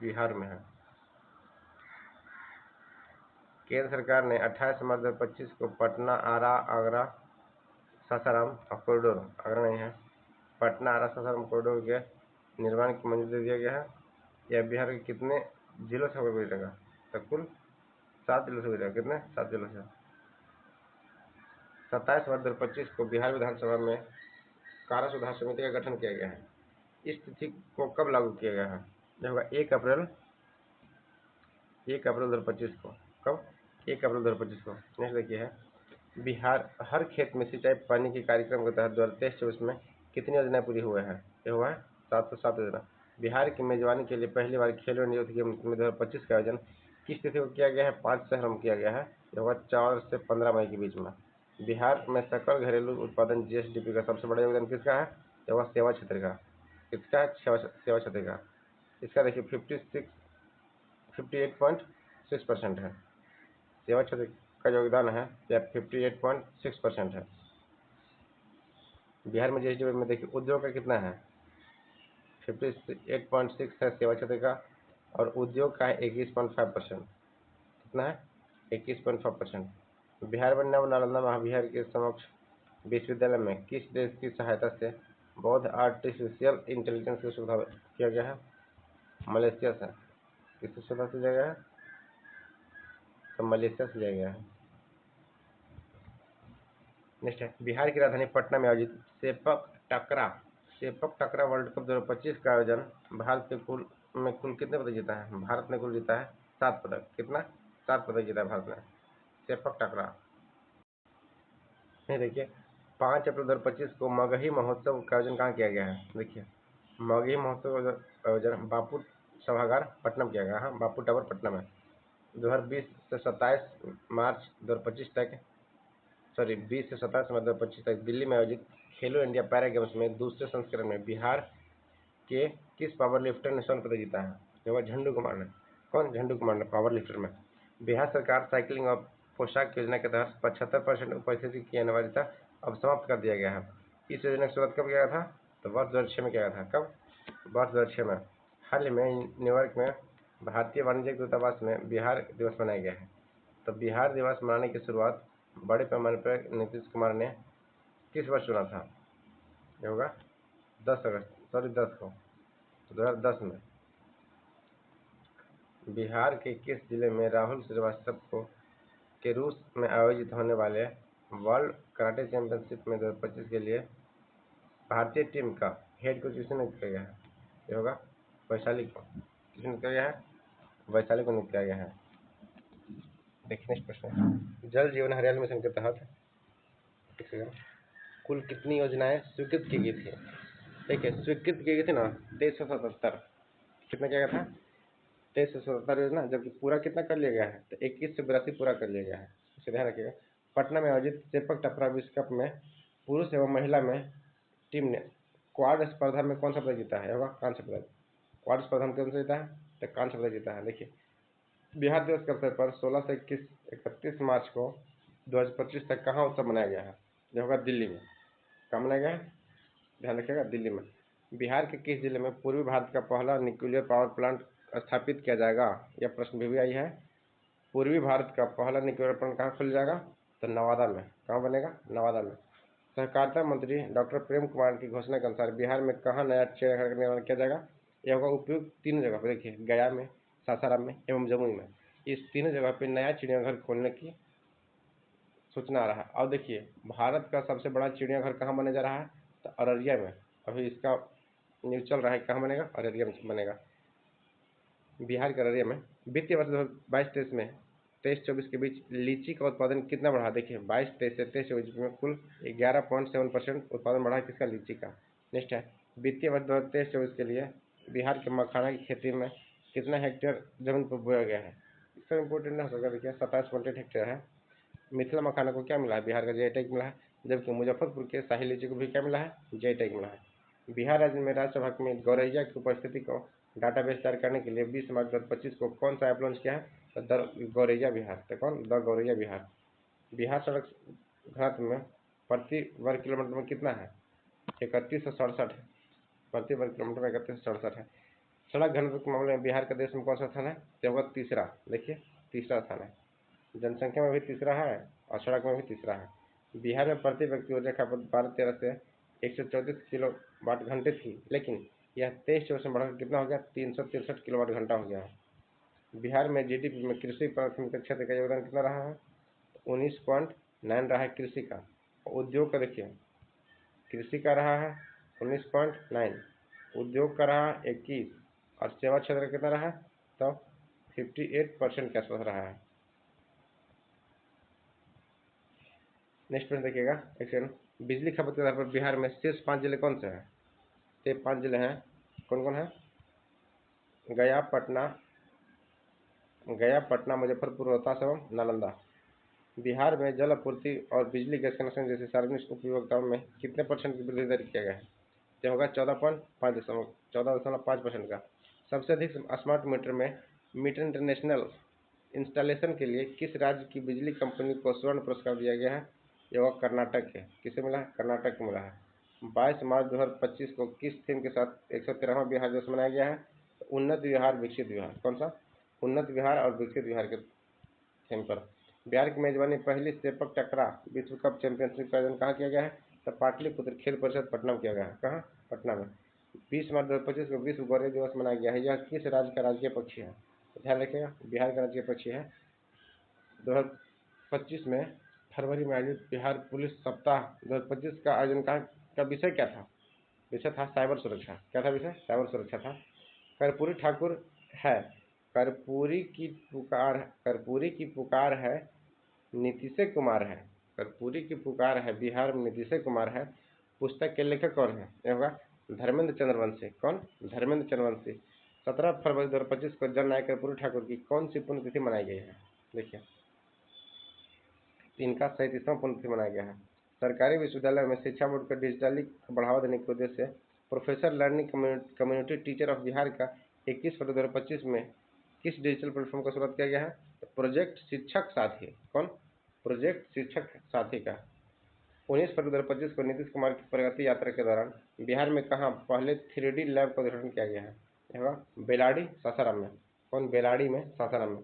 A: बिहार में है। केंद्र सरकार ने 28 मार्च 2025 को पटना आरा आगरा सासाराम कॉरिडोर, आगरा नहीं है, पटना आरा सासाराम कॉरिडोर के निर्माण की मंजूरी दे दिया गया है। या बिहार के कितने जिलों से होकर गुजरेगा? तो कुल 7 जिलों से गुजरेगा। कितने? 7 जिलों से। 27 मार्च 2025 को बिहार विधानसभा में कारा सुधार समिति का गठन किया गया है। इस तिथि को कब लागू किया गया है? यह होगा 1 अप्रैल 2025 को। कब? 1 अप्रैल 2025 को। नेक्स्ट देखिए है, बिहार हर खेत में सिंचाई पानी के कार्यक्रम के तहत 2023-24 में कितनी योजनाएं पूरी हुए हैं? ये हुआ है 707 योजना। बिहार की मेजबानी के लिए पहली बार खेलो इंडिया यूथ गेम 2025 का आयोजन किस तिथि को किया गया है? 5 शहरों में किया गया है। यह होगा 4 से 15 मई के बीच में। बिहार में सकल घरेलू उत्पादन जीएसडीपी का सबसे बड़ा योगदान किसका है? यह होगा सेवा क्षेत्र का। किसका? सेवा क्षेत्र का। इसका देखिए 58.6% है। सेवा क्षेत्र का योगदान है यह 58.6% है। बिहार में जीएसडीपी में देखिए उद्योग का कितना है? 58.6 है सेवा क्षेत्र का, और उद्योग का है 21.5%। कितना है? 21.5%। बिहार में नव नालंदा महाविहार के समक्ष विश्वविद्यालय में किस देश की सहायता से बौद्ध आर्टिफिशियल इंटेलिजेंस की सुविधा किया गया है? मलेशिया से। किसकी सुविधा से लिया गया है? तो मलेशिया से लिया गया है। नेक्स्ट है, बिहार की राजधानी पटना में आयोजित सेपक टकरा वर्ल्ड कप 2025 का आयोजन भारत के कुल कितने पदक जीता है? भारत ने कुल जीता है 7 पदक। कितना? 7 पदक जीता है भारत ने सेपक टकरा। नहीं देखिए 5 अप्रैल 2025 को मगही महोत्सव का आयोजन कहाँ किया गया है? देखिए मगही महोत्सव का आयोजन बापू सभागार पटना में किया गया। हाँ, बापू टावर पटना में 2020 से 27 मार्च 2025 तक 20 से 27 मार्च 2025 तक दिल्ली में आयोजित खेलो इंडिया पैरा गेम्स में दूसरे संस्करण में बिहार के किस पावर लिफ्टर ने स्वर्ण पदक जीता है? ये वह झंडू कुमार ने। कौन? झंडू कुमार ने पावर लिफ्टर में। बिहार सरकार साइकिलिंग और पोशाक योजना के तहत 75% उपस्थिति की अनिवार्यता अब समाप्त कर दिया गया है। इस योजना की शुरुआत कब किया गया था? तो वर्ष 2006 में किया गया था। कब? वर्ष 2006 में। हाल ही में न्यूयॉर्क में भारतीय वाणिज्य दूतावास में बिहार दिवस मनाया गया है। तो बिहार दिवस मनाने की शुरुआत बड़े पैमाने पर नीतीश कुमार ने किस वर्ष चुना था? ये होगा 10 को, 2010 में। बिहार के किस जिले में राहुल श्रीवास्तव को के रूस में आयोजित होने वाले वर्ल्ड कराटे चैंपियनशिप में 2025 के लिए भारतीय टीम का हेड कोच किसने नियुक्त किया गया है? ये होगा वैशाली को। किसने नियुक्त किया गया है? वैशाली को नियुक्त किया गया है। देखिए नेक्स्ट प्रश्न, जल जीवन हरियाली मिशन के तहत कुल कितनी योजनाएं स्वीकृत की गई थी? देखिए स्वीकृत की गई थी ना 2377। कितना किया गया था? 2377 योजना, जबकि पूरा कितना कर लिया गया है? तो 21 से 82 पूरा कर लिया गया है। इसे ध्यान रखिएगा। पटना में आयोजित सेपक टकरा विश्व कप में पुरुष एवं महिला में टीम ने क्वाड स्पर्धा में कौन सा पदक जीता है? होगा कांस्य पदक। क्वाड स्पर्धा में कौन सा जीता है? तो कांस्य पदक जीता है। देखिए बिहार दिवस के अवसर पर 16 से 31 मार्च को 2025 तक कहाँ उत्सव मनाया गया है? जो होगा दिल्ली में। कहाँ मनाया गया है? ध्यान रखिएगा, दिल्ली में। बिहार के किस जिले में पूर्वी भारत का पहला न्यूक्लियर पावर प्लांट स्थापित किया जाएगा? यह प्रश्न भी आई है। पूर्वी भारत का पहला न्यूक्लियर प्लांट कहाँ खुल जाएगा? तो नवादा में। कहाँ बनेगा? नवादा में। सहकारिता मंत्री डॉक्टर प्रेम कुमार की घोषणा के अनुसार बिहार में कहाँ नया चिड़ियाघर का निर्माण किया जाएगा? यह होगा उपयुक्त 3 जगह पर। देखिए गया में, सासाराम में एवं जमुई में। इस तीनों जगह पर नया चिड़ियाघर खोलने की सूचना आ रहा है। और देखिए भारत का सबसे बड़ा चिड़ियाघर कहाँ बनने जा रहा है? तो अररिया में। अभी इसका न्यूज चल रहा है, कहाँ बनेगा? अररिया में बनेगा। बिहार के अररिया में वित्तीय वर्ष 2022-23 में 23-24 के बीच लीची का उत्पादन कितना बढ़ा? देखिए 22-23 से 23-24 में कुल 11.7% उत्पादन बढ़ा है। किसका? लीची का। नेक्स्ट है, वित्तीय वर्ष 2023-24 के लिए बिहार के मखाना की खेती में कितना हेक्टेयर जमीन पर बोया गया है? इसका इम्पोर्टेंट नहीं हो सकता। देखिए 27.8 हेक्टेयर है। मिथिला मखाना को क्या मिला है? बिहार का जीआई टैग मिला है। जबकि मुजफ्फरपुर के शाही लीची को भी क्या मिला है? जीआई टैग मिला है। बिहार राज्य में राज्यसभा में गौरैया की उपस्थिति को डाटाबेस तैयार करने के लिए 20 मार्च 2025 को कौन सा ऐप लॉन्च किया है? तो द गौरैया बिहार। तो कौन? द गौरैया बिहार। बिहार सड़क घनत्व में प्रति वर्ग किलोमीटर में कितना है? 3167 है। प्रति वर्ग किलोमीटर में 3167 है। सड़क घनत्व के मामले में बिहार का देश में कौन सा स्थान है? तो होगा तीसरा। देखिए तीसरा स्थान है। जनसंख्या में भी तीसरा है और सड़क में भी तीसरा है। बिहार में प्रति व्यक्ति ऊर्जा खपत 12-13 से 134 किलोवाट घंटे थी, लेकिन यह 23% बढ़कर कितना हो गया, 363 किलोवाट घंटा हो गया है। बिहार में जीडीपी में कृषि प्राथमिक क्षेत्र का योगदान कितना रहा है, 19.9 रहा है कृषि का। उद्योग का देखिए, कृषि का रहा है 19.9, उद्योग का रहा 21 और सेवा क्षेत्र का कितना रहा है, तो 58% के आसपास रहा है। नेक्स्ट पॉइंट देखिएगा, एक सेकंड। बिजली खपत के आधार पर बिहार में शीर्ष 5 जिले कौन से हैं, ये 5 जिले हैं, कौन कौन है, गया, पटना, मुजफ्फरपुर, रोहतास एवं नालंदा। बिहार में जल आपूर्ति और बिजली गैस कनेक्शन जैसे सार्वजनिक उपयोगिताओं में कितने % की वृद्धि दर किया गया है, तो होगा 14.5% का। सबसे अधिक स्मार्ट मीटर में मीटर इंटरनेशनल इंस्टॉलेशन के लिए किस राज्य की बिजली कंपनी को स्वर्ण पुरस्कार दिया गया है, ये होगा कर्नाटक है। किसे मिला है, कर्नाटक को मिला है। 22 मार्च 2025 को किस थीम के साथ 113वां बिहार दिवस मनाया गया है, उन्नत बिहार विकसित बिहार। कौन सा, उन्नत बिहार और विकसित बिहार के थीम पर। बिहार की मेजबानी पहली सेपक टकरा विश्व कप चैंपियनशिप का आयोजन कहाँ किया गया है, तो पाटलिपुत्र खेल परिषद पटना में किया गया है। कहाँ, पटना में। 20 मार्च 2025 को विश्व गौरव दिवस मनाया गया है। यह किस राज्य का राजकीय पक्षी है, ध्यान रखिएगा, बिहार का राजकीय पक्षी है। 2025 में फरवरी में आयोजित बिहार पुलिस सप्ताह 2025 का आयोजन का विषय क्या था, विषय था साइबर सुरक्षा। क्या था विषय, साइबर सुरक्षा था। कर्पूरी ठाकुर है, कर्पूरी की पुकार है, नीतीश कुमार है, कर्पूरी की पुकार है बिहार में नीतीश कुमार है। पुस्तक के लेखक कौन है, ये होगा धर्मेंद्र चंद्रवंशी। कौन, धर्मेंद्र चंद्रवंशी। 17 फरवरी 2025 को जननायक कर्पूरी ठाकुर की कौन सी पुण्यतिथि मनाई गई है, देखिए इनका 37वां पुण्यतिथि मनाया गया है। सरकारी विश्वविद्यालय में शिक्षा बोर्ड का डिजिटली बढ़ावा देने के उद्देश्य से professor learning community teacher of Bihar का 21 फरवरी 2025 में किस डिजिटल प्लेटफॉर्म का शुरुआत किया गया है, प्रोजेक्ट शिक्षक साथी। कौन, प्रोजेक्ट शिक्षक साथी का। 19 फरवरी 2025 को नीतीश कुमार की प्रगति यात्रा के दौरान बिहार में कहाँ पहले 3D लैब का उद्घाटन किया गया है, होगा बेलाडी सासाराम में। कौन, बेलाडी में, सासाराम में।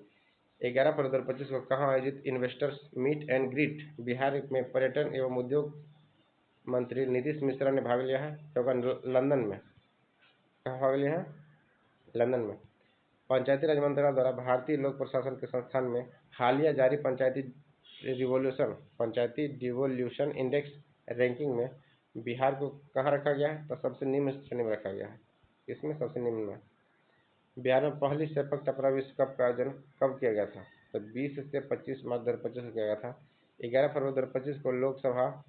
A: 11 फरवरी 2025 को कहाँ आयोजित investors meet and greet Bihar में पर्यटन एवं उद्योग मंत्री नीतीश मिश्रा ने भाग लिया है, होगा लंदन में। कहाँ भाग लिया है, लंदन में। पंचायती राज मंत्रालय द्वारा भारतीय लोक प्रशासन के संस्थान में हालिया जारी पंचायती डिवोल्यूशन इंडेक्स रैंकिंग में बिहार को कहाँ रखा गया है, तो सबसे निम्न श्रेणी में रखा गया है। इसमें सबसे निम्न में। बिहार में पहली सेपक टकरा विश्व कप का आयोजन कब किया गया था, तो 20 से 25 मार्च 2025 को किया गया था। 11 फरवरी 2025 को लोकसभा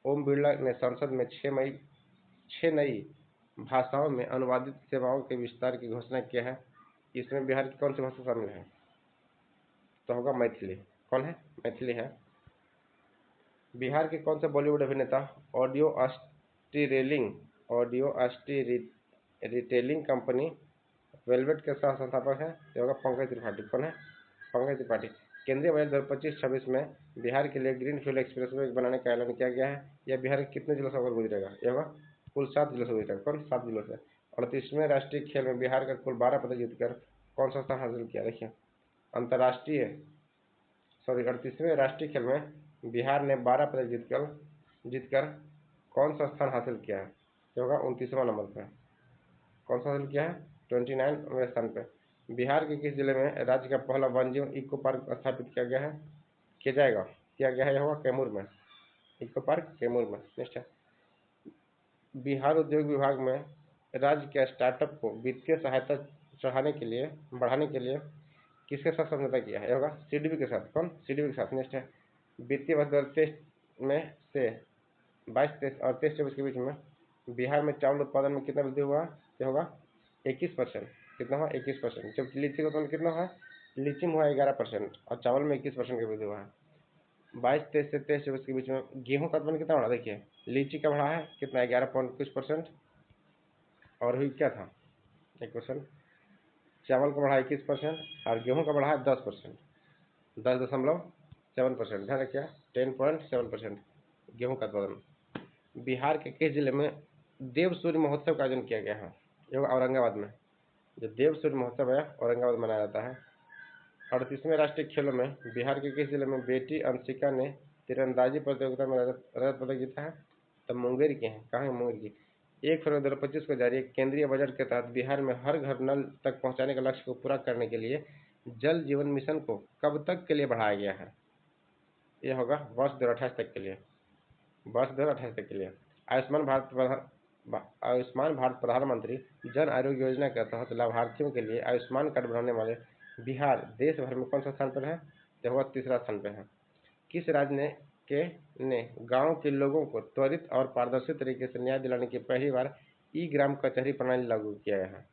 A: ओम बिरला ने संसद में 6 नई भाषाओं में अनुवादित सेवाओं के विस्तार की घोषणा किया है। इसमें बिहार की कौन सी भाषा शामिल है, तो होगा मैथिली। कौन है, मैथिली है। बिहार के कौन से बॉलीवुड अभिनेता ऑडियो रिटेलिंग कंपनी वेलवेट के सह संस्थापक है, तो होगा पंकज त्रिपाठी। कौन है, पंकज त्रिपाठी। केंद्रीय बजट 2025-26 में बिहार के लिए ग्रीनफील्ड एक्सप्रेसवे बनाने का ऐलान किया गया है। यह बिहार के कितने जिलों से होकर गुजरेगा, यह होगा कुल 7 जिलों से गुजरेगा। कौन, 7 जिलों से। 38वें राष्ट्रीय खेल में बिहार का कुल 12 पदक जीतकर कौन सा स्थान हासिल किया, देखिए 38वें राष्ट्रीय खेल में बिहार ने 12 पदक जीतकर कौन सा स्थान हासिल किया है, जो होगा 29वां नंबर पर। कौन सा हासिल किया है, 29वें स्थान पर। बिहार के किस जिले में राज्य का पहला वन्यजीव इको पार्क स्थापित किया गया है, यह होगा कैमूर में, इको पार्क कैमूर में। नेक्स्ट है, बिहार उद्योग विभाग में राज्य के स्टार्टअप को वित्तीय सहायता बढ़ाने के लिए किसके साथ समझौता किया है, होगा सीडीबी के साथ। कौन, सीडीबी के साथ। नेक्स्ट है, वित्तीय वर्ष 2023 में से 22 और 23-24 के बीच में बिहार में चावल उत्पादन में कितना वृद्धि हुआ, यह होगा 21%। कितना हुआ, 21%। जब लीची का उत्पादन कितना हुआ, लीची में हुआ 11% और चावल में 21% की वृद्धि हुआ है। 22-23 से 23-24 के बीच में गेहूं का उत्पादन कितना बढ़ा, देखिए लीची का बढ़ा है कितना, 11% और हुई क्या था 1%। चावल का बढ़ा 21% और गेहूं का बढ़ा है 10%, 10.7%। ध्यान रखिए 10.7% गेहूं का उत्पादन। बिहार के किस जिले में देव सूर्य महोत्सव का आयोजन किया गया है, ये औरंगाबाद में। जो देव सूर्य महोत्सव है औरंगाबाद में मनाया जाता है। 38वें राष्ट्रीय खेलों में बिहार के किस जिले में बेटी अंशिका ने तीरंदाजी प्रतियोगिता में रजत पदक जीता है, तो मुंगेर के हैं। कहाँ है, मुंगेर की। 1 फरवरी 2025 को जारी केंद्रीय बजट के तहत बिहार में हर घर नल तक पहुंचाने के लक्ष्य को पूरा करने के लिए जल जीवन मिशन को कब तक के लिए बढ़ाया गया है? यह होगा वर्ष 2028 तक के लिए। वर्ष 2028 तक के लिए आयुष्मान भारत प्रधानमंत्री जन आरोग्य योजना के तहत लाभार्थियों के लिए आयुष्मान कार्ड बनाने वाले बिहार देश भर में कौन सा स्थान पर है? यह होगा तीसरा स्थान पर है। किस राज्य ने गांव के लोगों को त्वरित और पारदर्शी तरीके से न्याय दिलाने की पहली बार ई ग्राम कचहरी प्रणाली लागू किया है?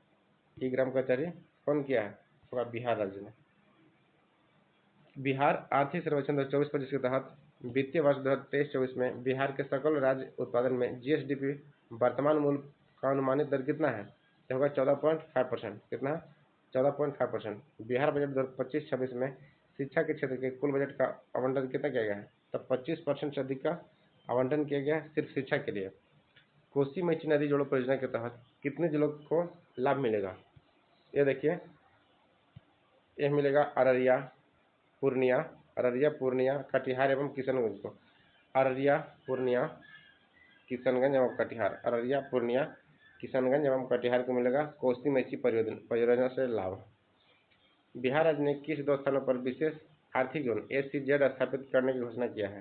A: ई ग्राम कचहरी कौन किया है? होगा बिहार राज्य ने। बिहार आर्थिक सर्वेक्षण 2024-25 के तहत वित्तीय वर्ष 2023-24 में बिहार के सकल राज्य उत्पादन में जीएसडीपी वर्तमान मूल्य का अनुमानित दर कितना है? यह होगा 14.5%। कितना? 14.5%। बिहार बजट 2025-26 में शिक्षा के क्षेत्र के कुल बजट का आवंटन कितना किया गया है? तब 25% से अधिक का आवंटन किया गया है सिर्फ शिक्षा के लिए। कोसी मेची नदी जोड़ो परियोजना के तहत कितने जिलों को लाभ मिलेगा? ये देखिए, यह मिलेगा अररिया, पूर्णिया, कटिहार एवं किशनगंज को। अररिया, पूर्णिया, किशनगंज एवं कटिहार। अररिया, पूर्णिया, किशनगंज एवं कटिहार को मिलेगा कोसी मेची परियोजना से लाभ। बिहार राज्य ने किस 2 स्थानों पर विशेष आर्थिक जोन SEZ स्थापित करने की घोषणा किया है?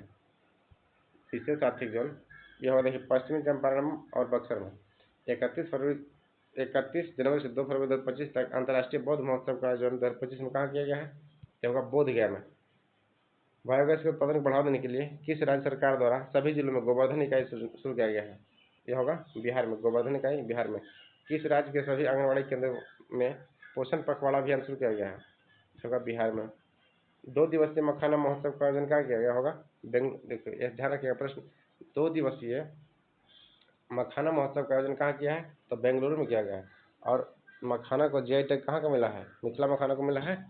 A: विशेष आर्थिक जोन यह होगा देखिए पश्चिमी चंपारण और बक्सर में। 31 जनवरी से 2 फरवरी 2025 तक अंतर्राष्ट्रीय बौद्ध महोत्सव का आयोजन 2025 में कहाँ किया गया है? यह होगा बोध गया में। बायोगैस के उत्पादन को बढ़ावा देने के लिए किस राज्य सरकार द्वारा सभी जिलों में गोवर्धन इकाई शुरू किया गया है? यह होगा बिहार में। गोवर्धन इकाई बिहार में। किस राज्य के सभी आंगनबाड़ी केंद्रों में पोषण पखवाड़ा अभियान शुरू किया गया है? होगा बिहार में। 2 दिवसीय मखाना महोत्सव का आयोजन कहाँ किया गया होगा? देखिए यह ध्यान रखिएगा प्रश्न। 2 दिवसीय मखाना महोत्सव का आयोजन कहाँ किया है? तो बेंगलुरु में किया गया है। और मखाना को GI टैग कहाँ का मिला है? मिथिला मखाना को मिला है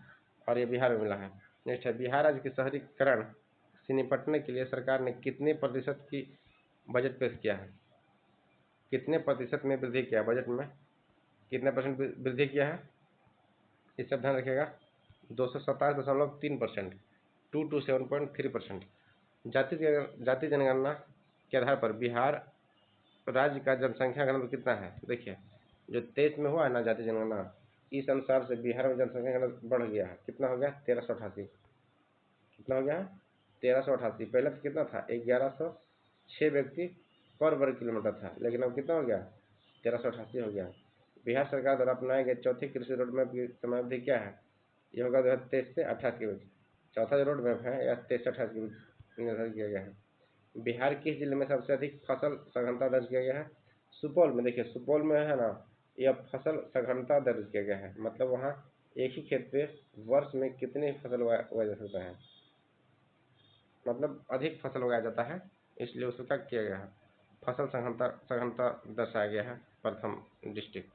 A: और ये बिहार में मिला है। नेक्स्ट है, बिहार राज्य के शहरीकरण से निपटने के लिए सरकार ने कितने प्रतिशत की बजट पेश किया है? कितने प्रतिशत में वृद्धि किया बजट में? कितने परसेंट वृद्धि किया है? इस सब ध्यान रखिएगा। 227.3%, 227.3%। जाति जनगणना के आधार पर बिहार राज्य का जनसंख्या घनत्व कितना है? देखिए, जो 23 में हुआ है ना जाति जनगणना, इस अनुसार से बिहार में जनसंख्या घनत्व बढ़ गया है। कितना हो गया? 1388। कितना हो गया? 1388। पहले तो कितना था? 1106 व्यक्ति पर वर्ग किलोमीटर था, लेकिन अब कितना हो गया? 1388 हो गया। बिहार सरकार द्वारा अपनाए गए चौथे कृषि रोड मैप की समयावधि क्या है? ये होगा 2023 से 28 के बीच। चौथा जो रोड मैप है यह 23 से 28 के बीच निर्धारित किया गया है। बिहार किस जिले में सबसे अधिक फसल सघनता दर्ज किया गया है? सुपौल में। देखिए, सुपौल में है ना, यह फसल सघनता दर्ज किया गया है, मतलब वहाँ एक ही खेत पे वर्ष में कितनी फसल उगाया जा सकता है, मतलब अधिक फसल उगाया जाता है, इसलिए उसका किया गया है। फसल सघनता दर्शाया गया है। प्रथम डिस्ट्रिक्ट।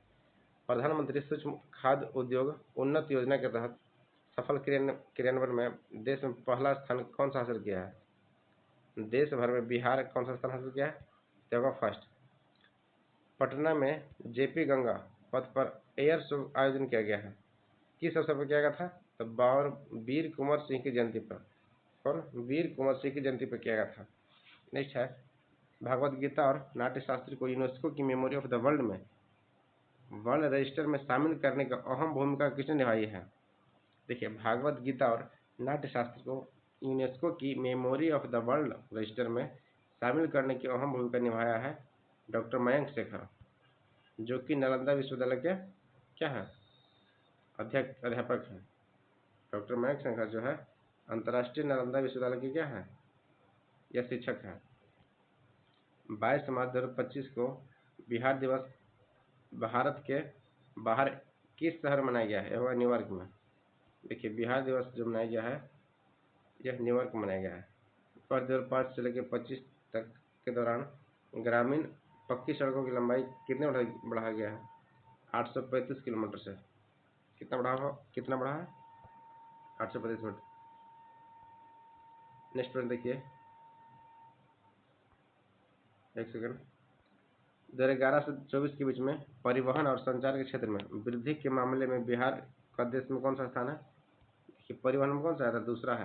A: प्रधानमंत्री सूक्ष्म खाद्य उद्योग उन्नत योजना के तहत सफल क्रियान्वयन में देश में पहला स्थान कौन सा हासिल किया है? देश भर में बिहार कौन सा स्थान हासिल किया है? तो होगा फर्स्ट। पटना में JP गंगा पथ पर एयर शो आयोजन किया गया है। किस अवसर पर किया गया था? तो वीर कुंवर सिंह की जयंती पर। कौन? वीर कुंवर सिंह की जयंती पर किया गया था। नेक्स्ट है, भगवत गीता और नाट्य शास्त्र को यूनेस्को की मेमोरी ऑफ द वर्ल्ड में वर्ल्ड रजिस्टर में शामिल करने का अहम भूमिका किसने निभाई है? देखिए, भागवत गीता और नाट्य शास्त्र को यूनेस्को की memory of the world register में शामिल करने की अहम भूमिका निभाया है डॉक्टर मयंक शेखर, जो कि नालंदा विश्वविद्यालय के क्या है? अध्यापक हैं। डॉक्टर मयंक शेखर जो है अंतर्राष्ट्रीय नालंदा विश्वविद्यालय के क्या है? यह शिक्षक है। 22 मार्च 2025 को बिहार दिवस भारत के बाहर किस शहर मनाया गया है? यह न्यूयॉर्क में। देखिए, बिहार दिवस जो मनाया गया है यह न्यूयॉर्क में मनाया गया है। वर्ष 2005 से लेकर 25 तक के दौरान ग्रामीण पक्की सड़कों की लंबाई कितने बढ़ाया गया है? 835 किलोमीटर से। कितना बढ़ा है? 835 मीटर। नेक्स्ट प्रश्न देखिए, एक सेकंड। 2011 से 24 के बीच में परिवहन और संचार के क्षेत्र में वृद्धि के मामले में बिहार का देश में कौन सा स्थान है? देखिए, परिवहन में कौन सा है? दूसरा है।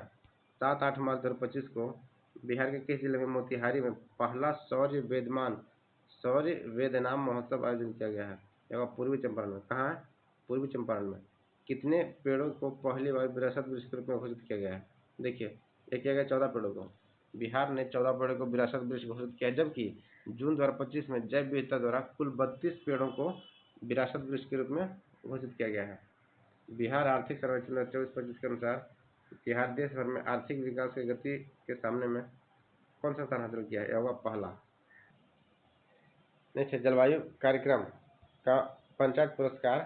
A: 7-8 मार्च 2025 को बिहार के किस जिले में मोतिहारी में पहला शौर्य वेदनाम महोत्सव आयोजन किया गया है? ये होगा पूर्वी चंपारण में। कहाँ है? पूर्वी चंपारण में। कितने पेड़ों को पहली बार विरासत वृक्ष के रूप में घोषित किया गया है? देखिए, ये किया गया 14 पेड़ों को। बिहार ने 14 पेड़ों को विरासत वृक्ष घोषित किया, जबकि जून 2025 में जैव विविधता द्वारा कुल 32 पेड़ों को विरासत वृक्ष के रूप में घोषित किया गया है। बिहार आर्थिक सर्वेक्षण 24-25 के अनुसार बिहार देश भर में आर्थिक विकास की गति के सामने में कौन सा स्थान हासिल किया है? यह होगा पहला। नेक्स्ट है, जलवायु कार्यक्रम का पंचायत पुरस्कार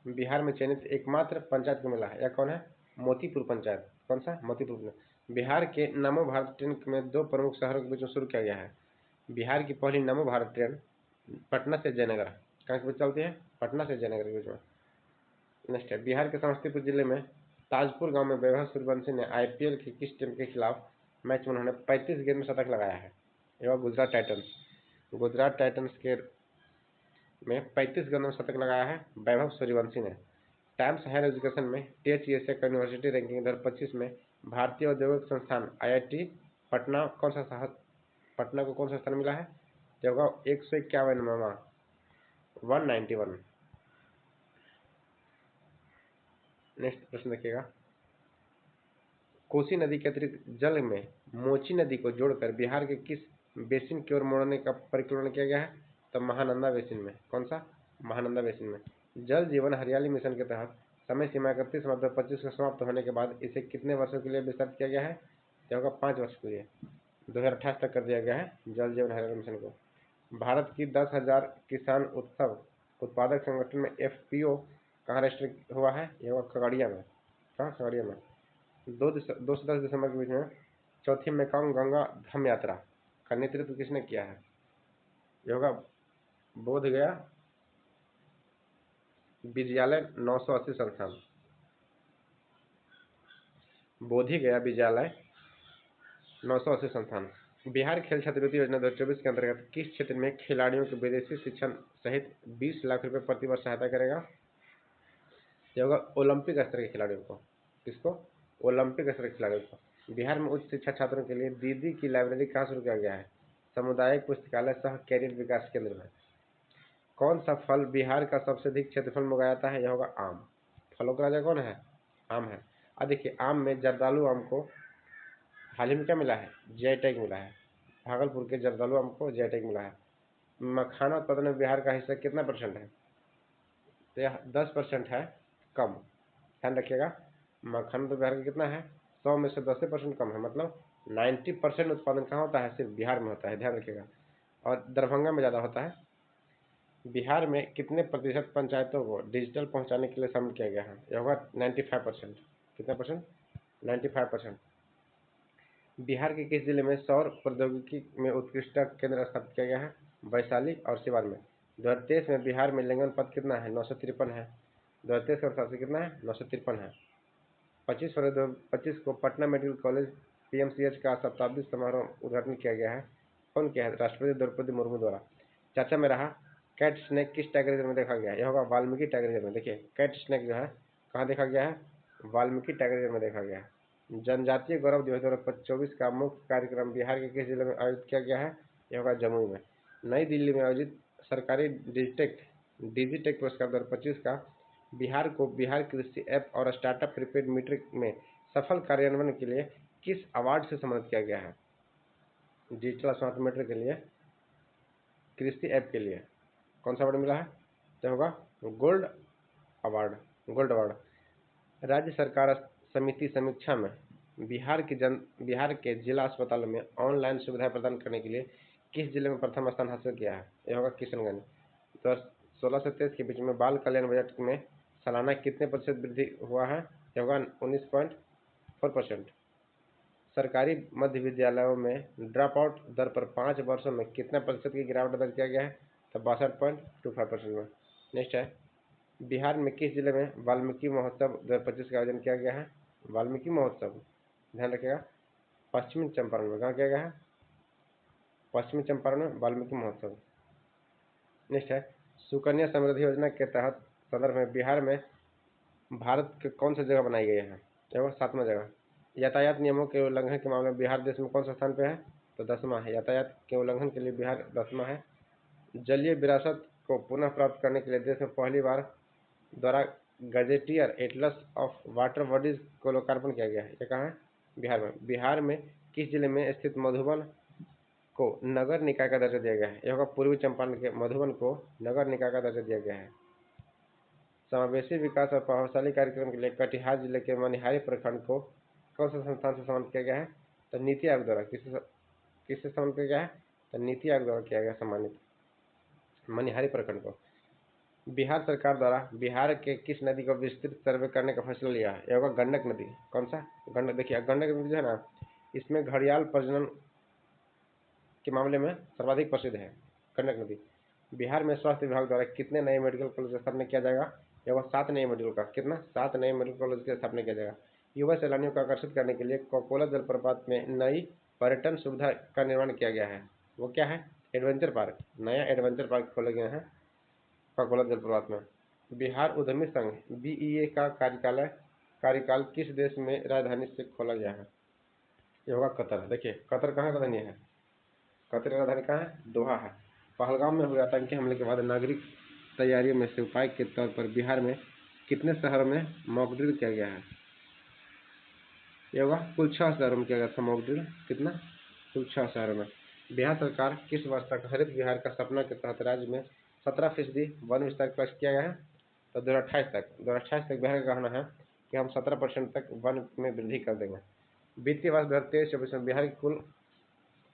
A: बिहार में चयनित एकमात्र पंचायत को मिला है। यह कौन है? मोतीपुर पंचायत। कौन सा? मोतीपुर। बिहार के नमो भारत ट्रेन में 2 प्रमुख शहरों के बीच में शुरू किया गया है। बिहार की पहली नमो भारत ट्रेन पटना से जयनगर, कहाँ के बीच चलती है? पटना से जयनगर के बीच में। नेक्स्ट है, बिहार के समस्तीपुर जिले में ताजपुर गांव में वैभव सूर्यवंशी ने IPL की किस टीम के खिलाफ मैच में उन्होंने 35 गेंद में शतक लगाया है? यह गुजरात टाइटंस। गुजरात टाइटंस के में 35 गेंद में शतक लगाया है वैभव सूर्यवंशी ने। टाइम्स हायर एजुकेशन में टेच एशिया यूनिवर्सिटी रैंकिंग 2025 में भारतीय औद्योगिक संस्थान IIT पटना पटना को कौन सा स्थान मिला है? यह होगा 151वां, 191। नेक्स्ट प्रश्न देखिएगा, कोसी नदी के अतिरिक्त जल में मोची नदी को जोड़कर बिहार के किस बेसिन की ओर मोड़ने का परिकल्पना किया गया है? तो महानंदा बेसिन में। कौन सा? महानंदा बेसिन में। जल जीवन हरियाली मिशन के तहत समय सीमा 31 मार्च 2025 को समाप्त होने के बाद इसे कितने वर्षों के लिए विस्तारित किया गया है? यह होगा 5 वर्ष के लिए, 2028 तक कर दिया गया है जल जीवन हरियाली मिशन को। भारत की 10,000 किसान उत्पादक संगठन में FPO कहाँ रजिस्टर हुआ है? यह होगा खगड़िया में। कहाँ? खगड़िया में। 2 से 10 दिसंबर के बीच में चौथी मेकांग गंगा धम यात्रा का नेतृत्व किसने किया है? यह होगा बोध गया विद्यालय 980 संस्थान, बोधि गया विद्यालय 980 संस्थान। बिहार खेल छात्रवृत्ति योजना 2024 के अंतर्गत किस क्षेत्र में खिलाड़ियों के विदेशी शिक्षण सहित 20 लाख रुपए प्रति वर्ष सहायता करेगा? यह होगा ओलंपिक स्तर के खिलाड़ियों को। किसको? ओलंपिक स्तर के खिलाड़ियों को। बिहार में उच्च शिक्षा छात्रों के लिए दीदी की लाइब्रेरी कहाँ शुरू किया गया है? सामुदायिक पुस्तकालय सह कैरियर विकास केंद्र में। कौन सा फल बिहार का सबसे अधिक क्षेत्रफल में उगाया जाता है? यह होगा आम। फलों का राजा कौन है? आम है। अब देखिए, आम में जर्दालू आम को हाल ही में क्या मिला है? GI टैग मिला है। भागलपुर के जर्दालू आम को GI टैग मिला है। मखाना उत्पादन में बिहार का हिस्सा कितना % है? तो यह 10% है, कम। ध्यान रखिएगा, मखाना तो बिहार का कितना है? 100 में से 10% कम है, मतलब 90% उत्पादन कहाँ होता है? सिर्फ बिहार में होता है, ध्यान रखिएगा। और दरभंगा में ज़्यादा होता है। बिहार में कितने प्रतिशत पंचायतों को डिजिटल पहुंचाने के लिए शामिल किया गया है? यह होगा 95%। कितना %? 95%। बिहार के किस जिले में सौर प्रौद्योगिकी में उत्कृष्टता केंद्र स्थापित किया गया है? वैशाली और सिवान में। 2023 में बिहार में लिंगन पद कितना है? 953 है। 2023 का अनुसार से कितना है? 953 है। 25 फरवरी 2025 को पटना मेडिकल कॉलेज PMCH का शताब्दी समारोह उद्घाटन किया गया है। कौन किया है? राष्ट्रपति द्रौपदी मुर्मू द्वारा। चर्चा में रहा कैट स्नेक किस टाइगर रिजर्व में देखा गया? यह होगा वाल्मीकि टाइगर रिजर्व में। देखिए, कैट स्नेक जो है कहाँ देखा गया है? वाल्मीकि टाइगर रिजर्व में देखा गया है। जनजातीय गौरव दिवस 2024 का मुख्य कार्यक्रम बिहार के किस जिले में आयोजित किया गया है? यह होगा जमुई में। नई दिल्ली में आयोजित सरकारी डिजिटेक पुरस्कार 2025 का बिहार को बिहार कृषि ऐप और स्टार्टअप प्रीपेड मीटर में सफल कार्यान्वयन के लिए किस अवार्ड से सम्मानित किया गया है? डिजिटल स्मार्ट मीटर के लिए, कृषि ऐप के लिए कौन सा अवार्ड मिला है? तो होगा गोल्ड अवार्ड। राज्य सरकार समिति समीक्षा में बिहार के जिला अस्पतालों में ऑनलाइन सुविधाएं प्रदान करने के लिए किस जिले में प्रथम स्थान हासिल किया है? यह होगा किशनगंज। तो 16 से 23 के बीच में बाल कल्याण बजट में सालाना कितने % वृद्धि हुआ है? यह होगा 19.4%। सरकारी मध्य विद्यालयों में ड्रॉप आउट दर पर 5 वर्षों में कितना % की गिरावट दर्ज किया गया है? तो 62.25% में। नेक्स्ट है, बिहार में किस जिले में वाल्मीकि महोत्सव 2025 का आयोजन किया गया है? वाल्मीकि महोत्सव, ध्यान रखिएगा, पश्चिमी चंपारण में। कहाँ किया गया है? पश्चिमी चंपारण में वाल्मीकि महोत्सव। नेक्स्ट है, सुकन्या समृद्धि योजना के तहत संदर्भ में बिहार में भारत के कौन सी जगह बनाई गई है? देखो 7वां जगह। यातायात नियमों के उल्लंघन के मामले में बिहार देश में कौन सा स्थान पे है? तो 10वां है। यातायात के उल्लंघन के लिए बिहार 10वां है। जलीय विरासत को पुनः प्राप्त करने के लिए देश में पहली बार द्वारा gazetteer Atlas of water bodies को लोकार्पण किया गया है। ये कहाँ है? बिहार में। बिहार में किस जिले में स्थित मधुबन को नगर निकाय का दर्जा दिया गया है? यह होगा पूर्वी चंपारण के मधुबन को नगर निकाय का दर्जा दिया गया है। समावेशी विकास और प्रभावशाली कार्यक्रम के लिए कटिहार जिले के मनिहारी प्रखंड को कौन सा संस्थान से सम्मानित किया गया है? तो नीति आयोग द्वारा। किससे सम्मानित किया गया है? तो नीति आयोग द्वारा किया गया सम्मानित मनिहारी प्रखंड को। बिहार सरकार द्वारा बिहार के किस नदी को विस्तृत सर्वे करने का फैसला लिया है? यह होगा गंडक नदी। कौन सा? गंडक। देखिए गंडक नदी जो है ना, इसमें घड़ियाल प्रजनन के मामले में सर्वाधिक प्रसिद्ध है गंडक नदी। बिहार में स्वास्थ्य विभाग द्वारा कितने नए मेडिकल कॉलेज का स्थापना किया जाएगा? यह होगा 7 नए मेडिकल का। कितना? 7 नए मेडिकल कॉलेज की स्थापना किया जाएगा। युवा सैलानियों को आकर्षित करने के लिए कोकोला जलप्रपात में नई पर्यटन सुविधा का निर्माण किया गया है। वो क्या है? Adventure park. नया एडवेंचर पार्क खोले गए हैं कोकोला जलप्रपात में। बिहार उद्यमी संघ BEA का कार्यकाल किस देश में राजधानी से खोला गया है? ये होगा कतर। देखिए कतर कहाँ राजधानी है? कतर की राजधानी कहाँ है? दोहा है। पहलगाम में हुए आतंकी हमले के बाद नागरिक तैयारियों में से उपाय के तौर पर बिहार में कितने शहरों में मॉक ड्रिल किया गया है? ये होगा कुल 6 शहरों में किया गया था मॉक ड्रिल। कितना? कुल 6 शहरों में। बिहार सरकार किस वर्ष तक हरित बिहार का सपना के तहत राज्य में 17% वन विस्तार का लक्ष्य किया गया है? तो 2028 तक बिहार का कहना है कि हम 17% तक वन में वृद्धि कर देंगे। वित्तीय वर्ष 2023-24 में बिहार की कुल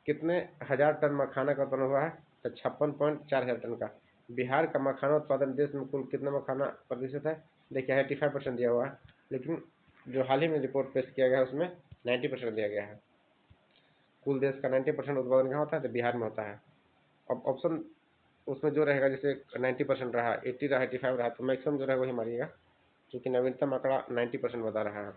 A: कितने हजार टन मखाना का उत्पादन हुआ है? तो 56.4 हजार टन का। बिहार का मखाना उत्पादन देश में कुल कितना मखाना प्रतिशत है? देखिए 85% दिया हुआ है, लेकिन जो हाल ही में रिपोर्ट पेश किया गया है उसमें 90% दिया गया है। कुल देश का 90% उत्पादन कहाँ होता है? तो बिहार में होता है। अब ऑप्शन उसमें जो रहेगा, जैसे 90% रहा, 80 रहा, 85 रहा, तो मैक्सिमम जो रहेगा वही मारिएगा, क्योंकि नवीनतम आंकड़ा 90% बता रहा है।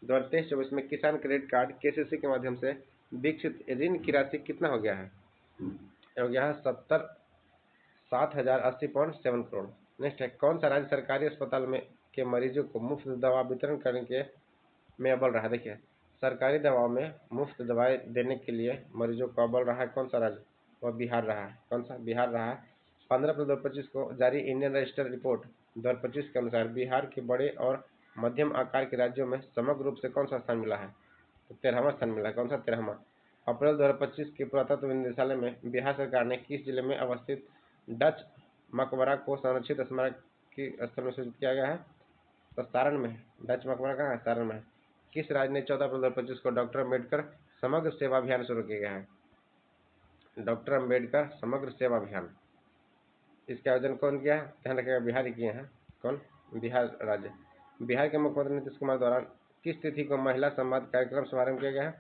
A: 2023-24 में किसान क्रेडिट कार्ड KCC के माध्यम से विकसित ऋण की राशि कितना हो गया है? हो गया है 7,080.7 करोड़। नेक्स्ट है, कौन सा राज्य सरकारी अस्पताल में के मरीजों को मुफ्त दवा वितरण करने के में अव्वल रहा? देखिए सरकारी दवाओं में मुफ्त दवाएं देने के लिए मरीजों को अव्वल रहा है कौन सा राज्य? वह बिहार रहा है। कौन सा? बिहार रहा है। 15 अप्रैल 2025 को जारी इंडियन रजिस्टर रिपोर्ट 2025 के अनुसार बिहार के बड़े और मध्यम आकार के राज्यों में समग्र रूप से कौन सा स्थान मिला है? तो 13वां स्थान मिला है। कौन सा? 13वां। अप्रैल 2025 के पुरातत्व निदेशालय में बिहार सरकार ने किस जिले में अवस्थित डच मकबरा को संरक्षित स्मारक की स्थल में सूचित किया गया है? तो सारण में है। डच मकबरा कहाँ है? सारण में है। किस राज्य ने 14 अप्रैल 2025 को डॉक्टर अम्बेडकर समग्र सेवा अभियान शुरू किया गया है? डॉक्टर अम्बेडकर समग्र सेवा अभियान। इसका आयोजन कौन किया है? ध्यान रखिएगा बिहार ही किए हैं। कौन? बिहार राज्य। बिहार के मुख्यमंत्री नीतीश कुमार द्वारा किस तिथि को महिला संवाद कार्यक्रम शुभारंभ किया गया है?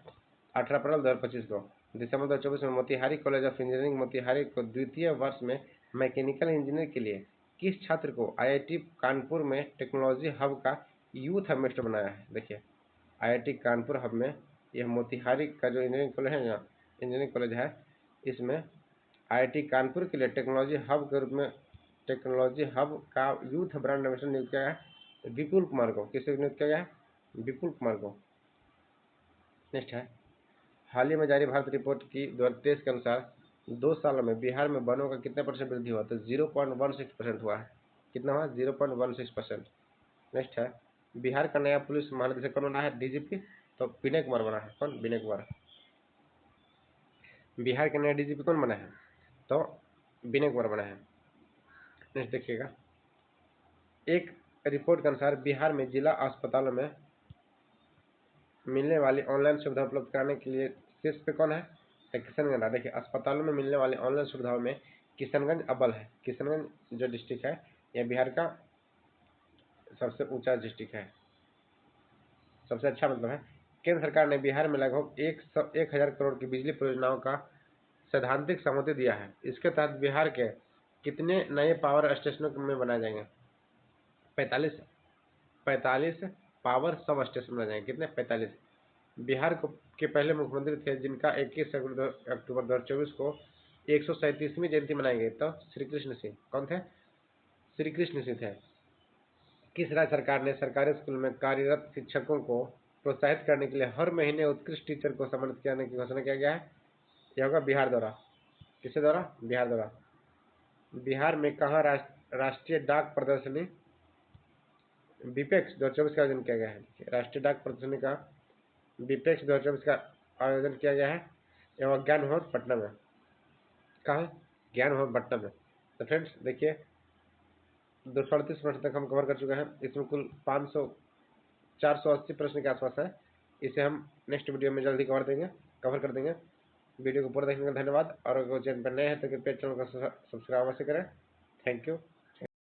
A: 18 अप्रैल 2025 को। दिसंबर 2024 में Motihari college of engineering Motihari को द्वितीय वर्ष में मैकेनिकल इंजीनियर के लिए किस छात्र को IIT कानपुर में टेक्नोलॉजी हब का यूथ एम्बेसडर बनाया है? देखिए IIT कानपुर हब में यह मोतिहारी का जो इंजीनियरिंग कॉलेज है ना, इंजीनियरिंग कॉलेज है, इसमें IIT कानपुर के लिए टेक्नोलॉजी हब के रूप में टेक्नोलॉजी हब का यूथ ब्रांड एम्बेसडर नियुक्त किया गया है विपुल कुमार को। किसे नियुक्त किया गया है? विपुल कुमार को। नेक्स्ट है, हाल ही में जारी भारत रिपोर्ट की 2023 के अनुसार 2 सालों में बिहार में वनों का कितने % वृद्धि हुआ? तो 0.16% हुआ है। कितना हुआ? 0.16%। नेक्स्ट है, बिहार का नया पुलिस महानिदेशक कौन बना है? DGP। तो विनय कुमार बना है। कौन? विनय कुमार। बिहार के नया DGP कौन बना है? तो विनय कुमार बना है। नेक्स्ट देखिएगा, एक रिपोर्ट के अनुसार बिहार में जिला अस्पतालों में मिलने वाली ऑनलाइन सुविधा उपलब्ध कराने के लिए शीर्ष पे कौन है? किशनगंज। देखिए अस्पतालों में मिलने वाली ऑनलाइन सुविधाओं में किशनगंज अव्वल है। किशनगंज जो डिस्ट्रिक्ट है यह बिहार का सबसे ऊंचा डिस्ट्रिक्ट है, सबसे अच्छा मतलब है। केंद्र सरकार ने बिहार में लगभग 1,000 करोड़ की बिजली परियोजनाओं का सैद्धांतिक सहमति दिया है। इसके तहत बिहार के कितने नए पावर स्टेशनों में बनाए जाएंगे? 45 पावर सब स्टेशन बनाए जाएंगे। कितने? 45। बिहार के पहले मुख्यमंत्री थे जिनका 21 अक्टूबर 2024 को 137वीं जयंती मनाई गई। तो श्री कृष्ण सिंह। कौन थे? श्री कृष्ण सिंह थे। किस राज्य सरकार ने सरकारी स्कूल में कार्यरत शिक्षकों को प्रोत्साहित करने के लिए हर महीने उत्कृष्ट टीचर को सम्मानित करने की घोषणा किया गया है? यह होगा बिहार द्वारा। किसके द्वारा? बिहार द्वारा। बिहार में कहाँ राष्ट्रीय डाक प्रदर्शनी बीपेक्स 2024 का आयोजन किया गया है? राष्ट्रीय डाक प्रदर्शनी का बीपेक्स 2024 का आयोजन किया गया है एवं ज्ञान भवन पटना में। कहाँ? ज्ञान भवन पटना में। तो फ्रेंड्स देखिए 238 प्रश्न तक हम कवर कर चुके हैं। इसमें कुल 480 प्रश्न के आसपास है। इसे हम नेक्स्ट वीडियो में जल्दी कवर कर देंगे। वीडियो को पूरा देखने का धन्यवाद। और अगर चैनल पर नए हैं तो कृपया चैनल को सब्सक्राइब अवश्य करें। Thank you.